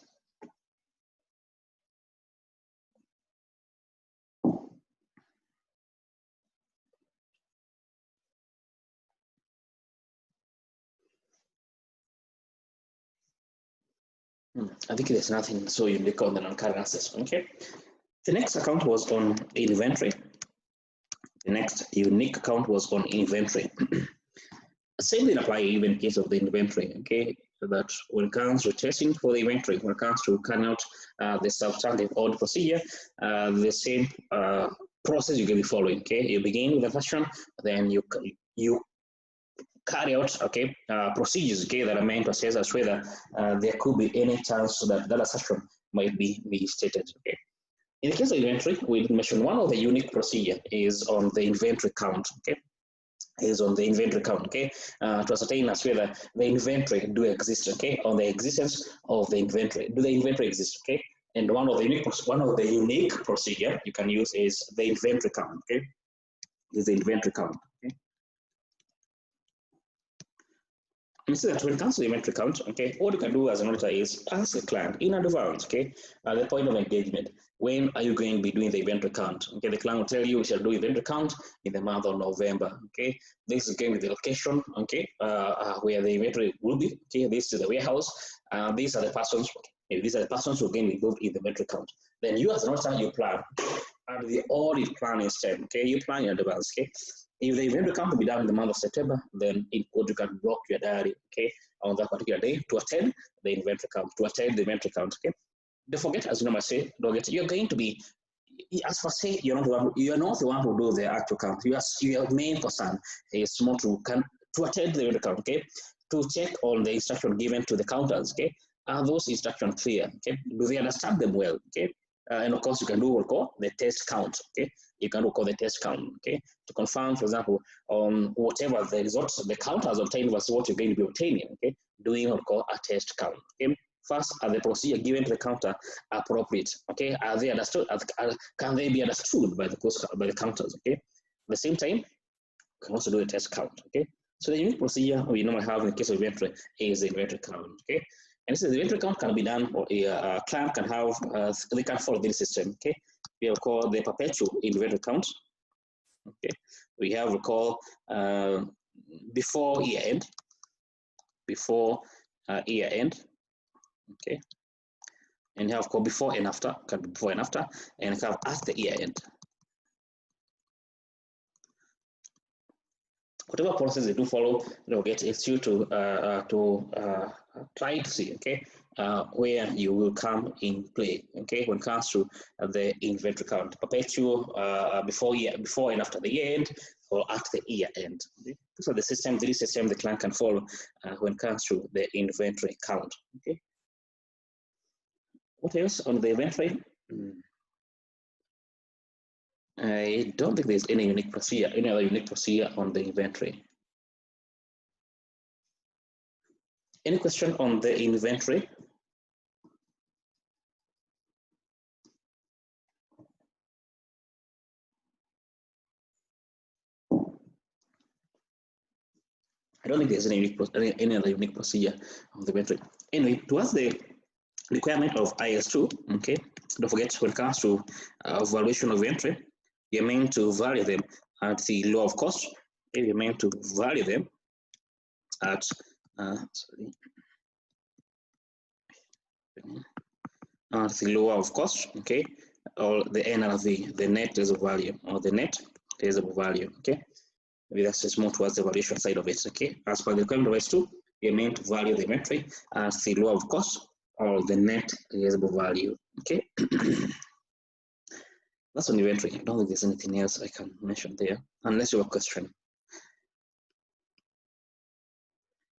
I think there's nothing so unique on the non-current assets, okay? The next account was on inventory. The next unique account was on inventory. Same thing apply even in case of the inventory, okay? So that when it comes to testing for the inventory, when it comes to carrying out the substantive audit procedure, the same process you're going to be following, okay? You begin with a fashion, then you carry out, okay, procedures, okay, that are meant to assess as whether there could be any chance that that assertion might be stated, okay. In the case of inventory, we mentioned one of the unique procedure is on the inventory count, okay, is on the inventory count, okay, to ascertain as whether the inventory do exist, okay, on the existence of the inventory. Do the inventory exist, okay? And one of the unique procedure you can use is the inventory count, okay, is the inventory count, okay. And so that when it comes to the inventory count, okay, what you can do as an auditor is ask the client in advance, okay, at the point of engagement, when are you going to be doing the inventory count? Okay, the client will tell you we shall do inventory count in the month of November, okay. This is going to be the location, okay, where the inventory will be, okay. This is the warehouse, these are the persons, okay. These are the persons who are going to be involved in the inventory count. Then you as an auditor, you plan, and the audit plan instead, okay, you plan in advance, okay. If the inventory count will be done in the month of September, then you can block your diary, okay, on that particular day to attend the inventory count, okay. Don't forget, as you know, don't forget, you're going to be, as for say, you're not the one who do the actual count. Your main concern is more to attend the inventory count, okay, to check on the instruction given to the counters, okay. Are those instructions clear, okay? Do they understand them well, okay? And of course, you can do what we call the test count, okay? You can call the test count, okay? To confirm, for example, on whatever the results the count has obtained versus what you're going to be obtaining, okay? Doing what we call a test count, okay? First, are the procedure given to the counter appropriate, okay? Are they understood? Can they be understood by the counters, okay? At the same time, you can also do a test count, okay? So the unique procedure we normally have in the case of inventory is the inventory count, okay? And so the inventory count can be done, or a client can have, they can follow this system, okay? We have called the perpetual inventory count, okay? We have recall before year end, okay? And you have called before and after, can be before and after, and have after year end. Whatever process they do follow, they'll get you to try to see, okay, where you will come in play, okay, when it comes to the inventory count, perpetual, before and after the year end, or at the year end. Okay? So the system the client can follow when it comes to the inventory count. Okay. What else on the inventory? I don't think there's any unique procedure, any other unique procedure on the inventory. Any question on the inventory? I don't think there's any other unique procedure of the inventory. Anyway, towards the requirement of IS2, okay, don't forget when it comes to valuation of inventory, you're meant to value them at the law of cost. Okay, you're meant to value them at the law of cost, okay, or the NRV, the net reserve value, or the net reserve value, okay. Maybe that's just more towards the valuation side of it, okay. As per the requirement of IS2, you're meant to value the inventory as the law of cost or the net realizable value, okay. That's on inventory. I don't think there's anything else I can mention there, unless you have a question.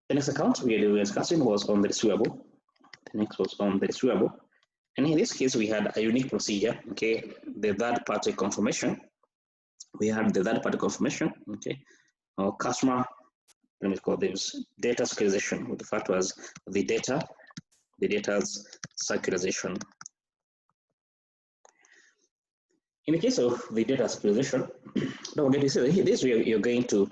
The next account we were discussing was on the receivable. The next was on the receivable. And in this case, we had a unique procedure, okay, the third party confirmation. We had the third party confirmation, okay, our customer, let me call this data securitization, we refer to as the data's securitization. In the case of the data securitization, don't forget to say this you're going to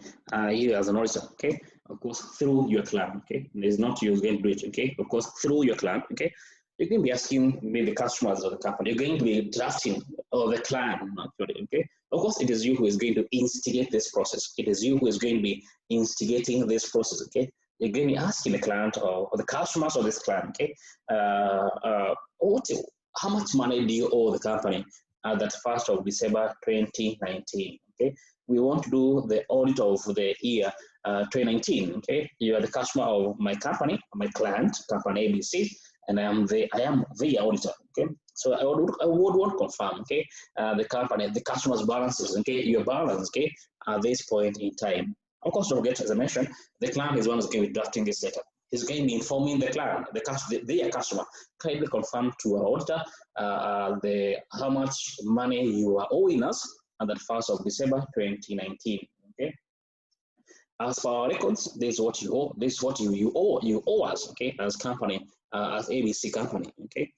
you as an auditor, okay, of course through your client, okay, it's not you going to do it, okay, of course through your client, okay. You're going to be asking maybe the customers of the company, you're going to be drafting or the client, actually, okay. Of course, it is you who is going to instigate this process. It is you who is going to be instigating this process, okay. You're going to be asking the client or the customers of this client, okay, how much money do you owe the company at that 1st of December 2019, okay. We want to do the audit of the year 2019, okay. You are the customer of my company, my client, company ABC, and I am the auditor, okay. So I would want to confirm, okay, the customer's balances, okay, your balance, okay, at this point in time. Of course, don't forget, as I mentioned, the client is one who's going to be drafting this letter. He's going to be informing the client, their customer, kindly confirm to our auditor how much money you are owing us at that 1st of December 2019, okay. As for our records, this is what you owe. This is what you owe us, okay, as company, as ABC company, okay.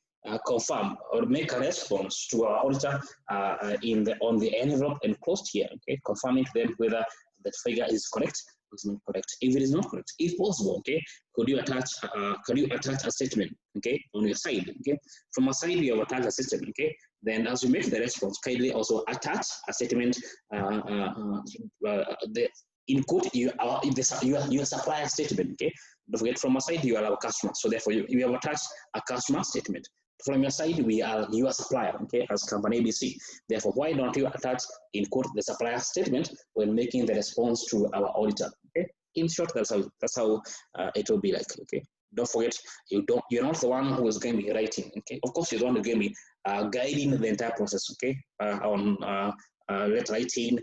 Confirm or make a response to our auditor on the envelope enclosed here, okay, confirming to them whether the figure is correct or is not correct. If it is not correct, if possible, okay, could you attach a statement, okay, on your side, okay. From a side you have attached a statement, okay. Then as you make the response, kindly also attach a statement. In quote, your supplier statement, okay. Don't forget, from a side you are our customer, so therefore you have attached a customer statement. From your side, we are your supplier, okay, as company ABC. Therefore, why don't you attach, in quote, the supplier statement when making the response to our auditor, okay? In short, that's how it will be like, okay? Don't forget, you're not the one who is going to be writing, okay? Of course, you're the one who's going to be guiding the entire process, okay? On letter writing,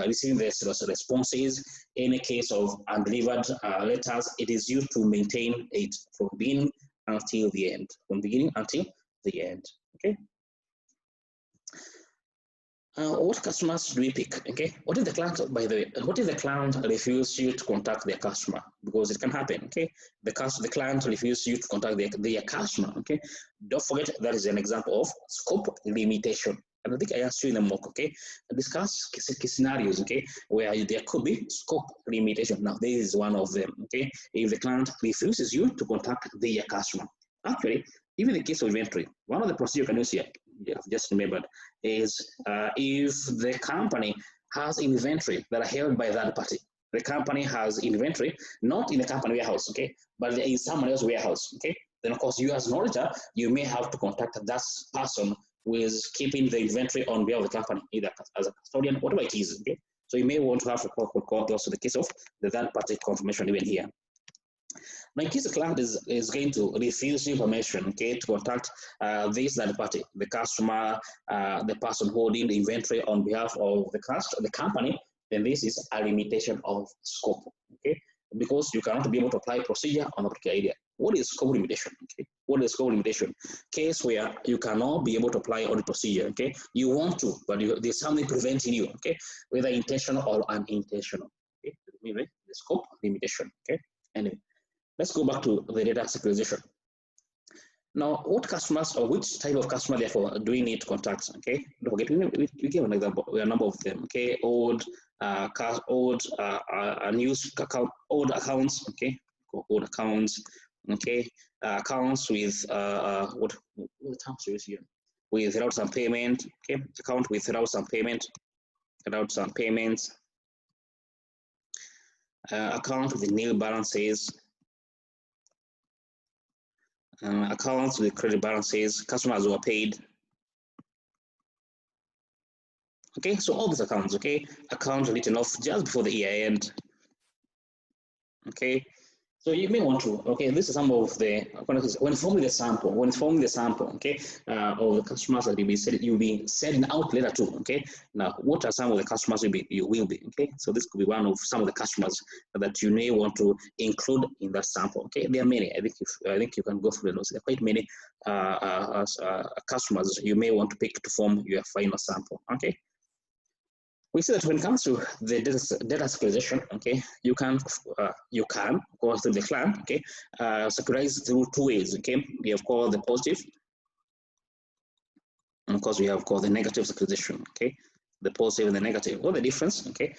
receiving the responses. In a case of undelivered letters, it is used to maintain it from beginning until the end, from beginning until the end, okay. What customers do we pick, okay? What if the client, by the way, what if the client refuses you to contact their customer? Because it can happen, okay? The client refuses you to contact their customer, okay? Don't forget that is an example of scope limitation. And I think I asked you in the mock, okay? Discuss scenarios, okay, where there could be scope limitation. Now, this is one of them, okay? If the client refuses you to contact their customer. Actually, even in the case of inventory, one of the procedures you can use here, I've just remembered, is if the company has inventory that are held by that party. The company has inventory, not in the company warehouse, okay, but in someone else's warehouse, okay? Then, of course, you as an auditor, you may have to contact that person who is keeping the inventory on behalf of the company, either as a custodian, whatever it is, okay? So you may want to have a call also the case of the third party confirmation even here. Now, in case the client is going to refuse information, okay, to contact this third party, the customer, the person holding the inventory on behalf of the company, then this is a limitation of scope, okay? Because you cannot be able to apply procedure on a particular area. What is scope limitation? Okay, What is scope limitation? Case where you cannot be able to apply audit procedure, okay? You want to, but there's something preventing you, okay? Whether intentional or unintentional, okay? Anyway, the scope limitation, okay? Anyway, let's go back to the data synchronization. Now, what customers or which type of customer, therefore, do we need to contact? Okay, don't forget, we give an example. We have a number of them. Okay, old news account, old accounts. Okay, old accounts. Okay, accounts with what the terms use here? Without some payment. Okay, account without some payment, without some payments. Account with nil balances. Accounts with credit balances, customers who are paid. Okay, so all these accounts, okay, account written off just before the year end. Okay, so you may want to, okay, this is some of the, when forming the sample, okay, of the customers that you'll be sending out later to, okay. Now, what are some of the customers you will be, okay? So this could be one of some of the customers that you may want to include in that sample, okay? There are many. I think you can go through the notes. There are quite many customers you may want to pick to form your final sample, okay? We see that when it comes to the data synchronization, okay, you can of course through the client, okay, synchronize through two ways, okay. We have called the positive, and of course we have called the negative synchronization, okay. The positive and the negative. What the difference, okay?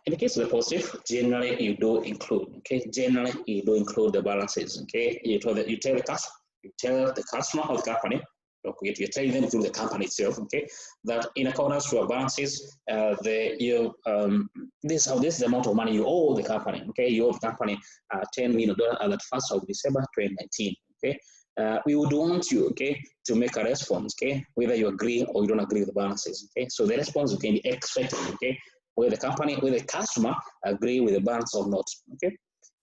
In the case of the positive, generally you do include, okay. Generally you do include the balances, okay. You tell the customer of the company. Okay, you're telling them through the company itself, okay, that in accordance to our balances, this is the amount of money you owe the company, okay. You owe the company $10 million at the 1st of December 2019, okay. We would want you, okay, to make a response, okay, whether you agree or you don't agree with the balances, okay. So the response can be expected, okay, whether the customer agree with the balance or not, okay.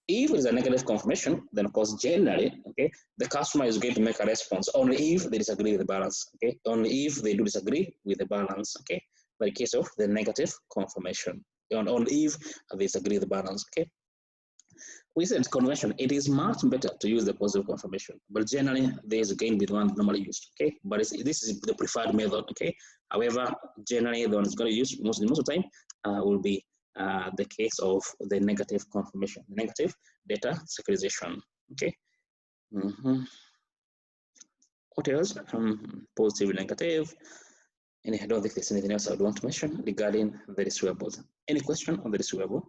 If it's a negative confirmation, then of course, generally, okay, the customer is going to make a response only if they disagree with the balance, okay, only if they do disagree with the balance, okay, but in case of the negative confirmation, only if they disagree with the balance, okay. We said convention, it is much better to use the positive confirmation, but generally there is again the one normally used, okay, but this is the preferred method, okay. However, generally the one is going to use most of the time will be the case of the negative confirmation, negative data synchronization, okay. What else? Positive, negative. And I don't think there's anything else I would want to mention regarding the receivables. Any question on the receivable?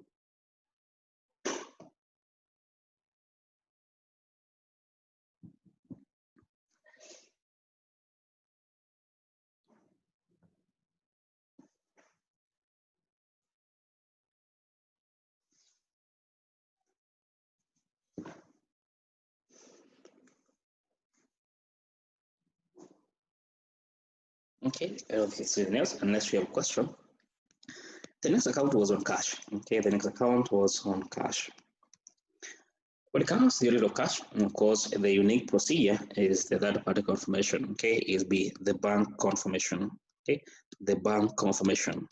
Okay, I don't think it's anything else unless you have a question. The next account was on cash. Okay, the next account was on cash. When it comes to the rate of cash, of course, the unique procedure is the third-party confirmation. Okay, is the bank confirmation. Okay, the bank confirmation.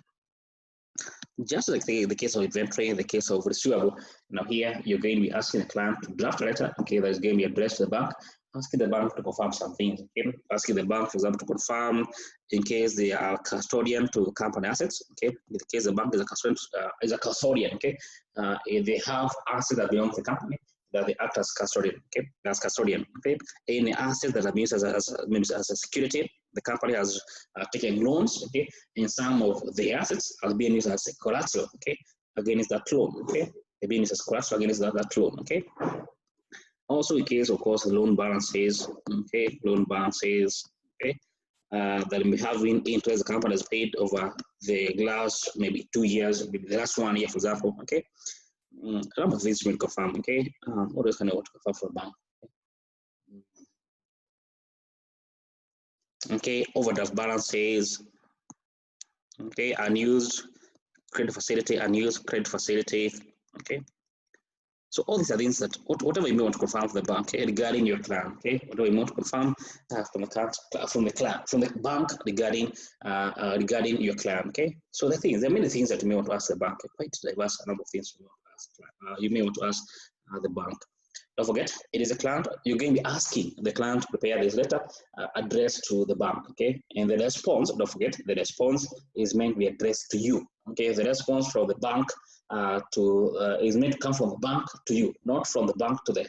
Just like the case of inventory, the case of receivable. Now here you're going to be asking the client to draft a letter. Okay, that is going to be addressed to the bank. Asking the bank to confirm some things. Okay, asking the bank, for example, to confirm in case they are custodian to company assets. Okay, in the case the bank is a custodian. Okay, if they have assets that belong to the company, that they act as custodian. Okay, as custodian. Okay, any assets that are used as a security, the company has taken loans. Okay, and some of the assets are being used as a collateral. Okay, against that loan. Okay, they're being used as collateral against that loan. Okay. Also, in case, of course, loan balances, okay, loan balances, okay, that may have been interest the company has paid over the last maybe 2 years, maybe the last 1 year, for example, okay. A number of things will confirm, okay. What else can I want to confirm for a bank? Okay, overdraft balances, okay, unused credit facility, okay. So all these are things that whatever you may want to confirm from the bank, okay, regarding your client, okay, whatever you want to confirm from the bank regarding your client, okay. So there are many things that you may want to ask the bank, quite diverse number of things you may want to ask the bank. Don't forget, it is a client. You're going to be asking the client to prepare this letter addressed to the bank, okay? And the response, don't forget, the response is meant to be addressed to you, okay? The response from the bank is meant to come from the bank to you, not from the bank to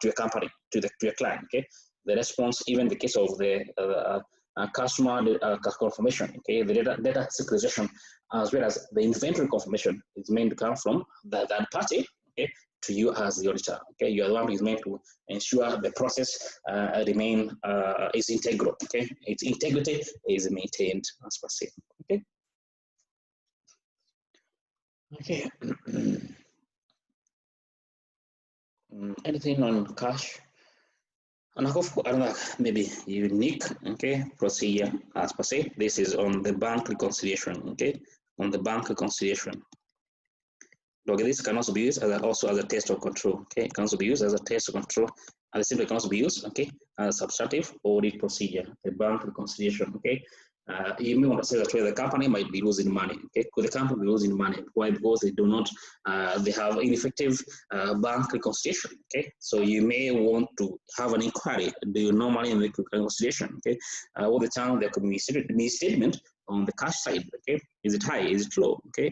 your company, to your client, okay? The response, even in the case of the customer confirmation, okay? The data synchronization, as well as the inventory confirmation, is meant to come from that party, okay, to you as the auditor. Okay, you are the one who is meant to ensure the process is integral. Okay, its integrity is maintained as per se. Okay. Okay. Anything on cash? And another maybe unique, okay, procedure as per se. This is on the bank reconciliation. Okay, on the bank reconciliation. Okay, this can also be used also as a test of control. Okay, it can also be used as a test of control, and simply can also be used, okay, as a substantive audit procedure. The bank reconciliation. Okay, you may want to say that the company might be losing money. Okay, could the company be losing money? Why? Because they do not, they have ineffective bank reconciliation. Okay, so you may want to have an inquiry. Do you normally in the reconciliation? Okay, all the time there could be misstatement on the cash side. Okay, is it high? Is it low? Okay,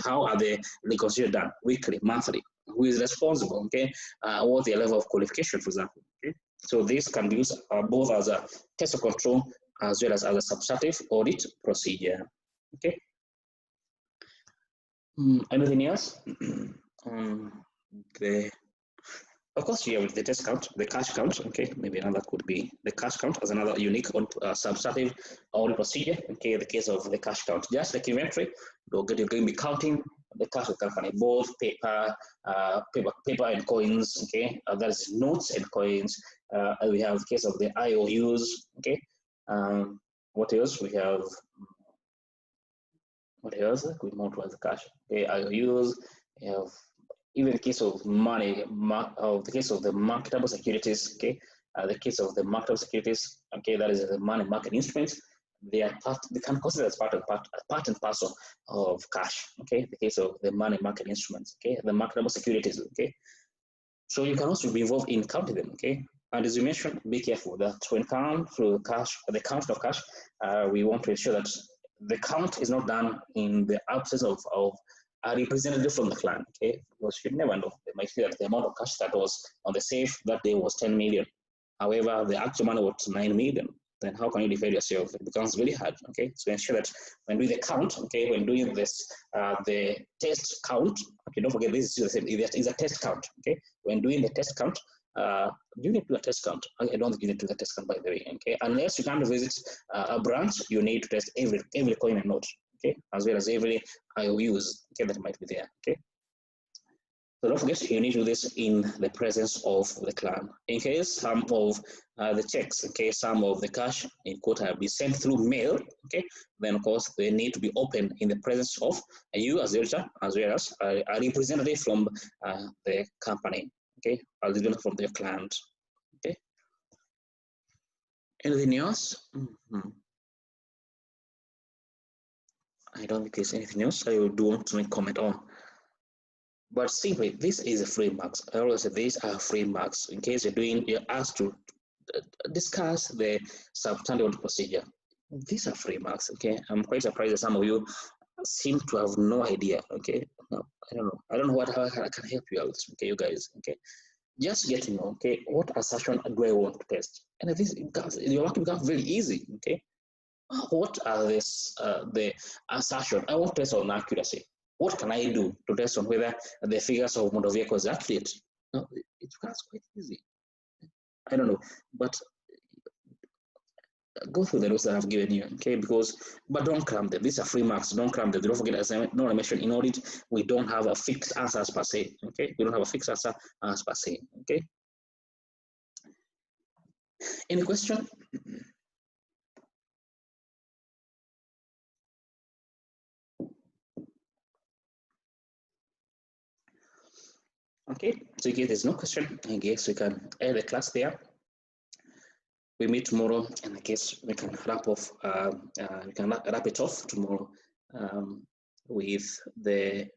how are they reconciliation done? Weekly, monthly? Who is responsible? Okay, what's the level of qualification, for example? Okay, so this can be used both as a test of control as well as a substantive audit procedure. Okay. Anything else? Of course, you have the test count, the cash count. Okay, maybe another could be the cash count as another unique substantive audit procedure. Okay, in the case of the cash count, just like inventory, you're going to be counting the cash of the company, both paper and coins. Okay, that is notes and coins. We have the case of the IOUs. Okay, what else? We have what else? We move towards the cash. Okay, IOUs. We have even the case of money, the case of the marketable securities, okay, the case of the marketable securities, okay, that is the money market instruments. They can consider as part and parcel of cash, okay. The case of the money market instruments, okay, the marketable securities, okay. So you can also be involved in counting them, okay. And as you mentioned, be careful that when count through cash, the count of cash, we want to ensure that the count is not done in the absence of a representative from the client, okay? Because you never know. They might feel that the amount of cash that was on the safe that day was 10 million. However, the actual money was 9 million. Then how can you defend yourself? It becomes very hard, okay? So ensure that when doing the count, okay, when doing this, the test count, okay, don't forget this is the same, it is a test count, okay? When doing the test count, you need to do a test count. I don't think you need to do the test count, by the way, okay? Unless you can't visit a branch, you need to test every coin and note, okay, as well as every IOUs, okay, that might be there, okay. So don't forget, you need to do this in the presence of the client. In case some of the checks, okay, some of the cash in quote have been sent through mail, okay, then of course they need to be opened in the presence of you as the auditor, as well as a representative from the company, okay, a representative from their client, okay. Anything else? I don't think there's anything else I do want to make comment on. But simply, this is a free marks. I always say these are free marks. In case you're asked to discuss the substandard procedure, these are free marks. Okay, I'm quite surprised that some of you seem to have no idea. Okay, no, I don't know how I can help you out. Okay, you guys. Okay, just get to know. Okay, what assertion do I want to test? And this your work becomes very easy. Okay, what are the assertion I want to test on accuracy? What can I do to test on whether the figures of motor vehicles are accurate? No, it becomes quite easy. I don't know, but go through the notes that I've given you, okay? But don't cram them. These are free marks. Don't cram them. Don't forget, as I mentioned, in audit, we don't have a fixed answer per se, okay? We don't have a fixed answer as per se, okay? Any question? Okay, so in case there's no question, I guess we can end the class there. We meet tomorrow, and I guess we can wrap off. We can wrap it off tomorrow with the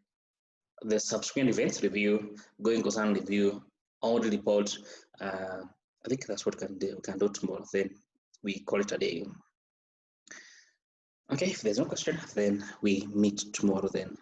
subsequent events review, going concern review, audit report. I think that's what we can do tomorrow. Then we call it a day. Okay, if there's no question, then we meet tomorrow then.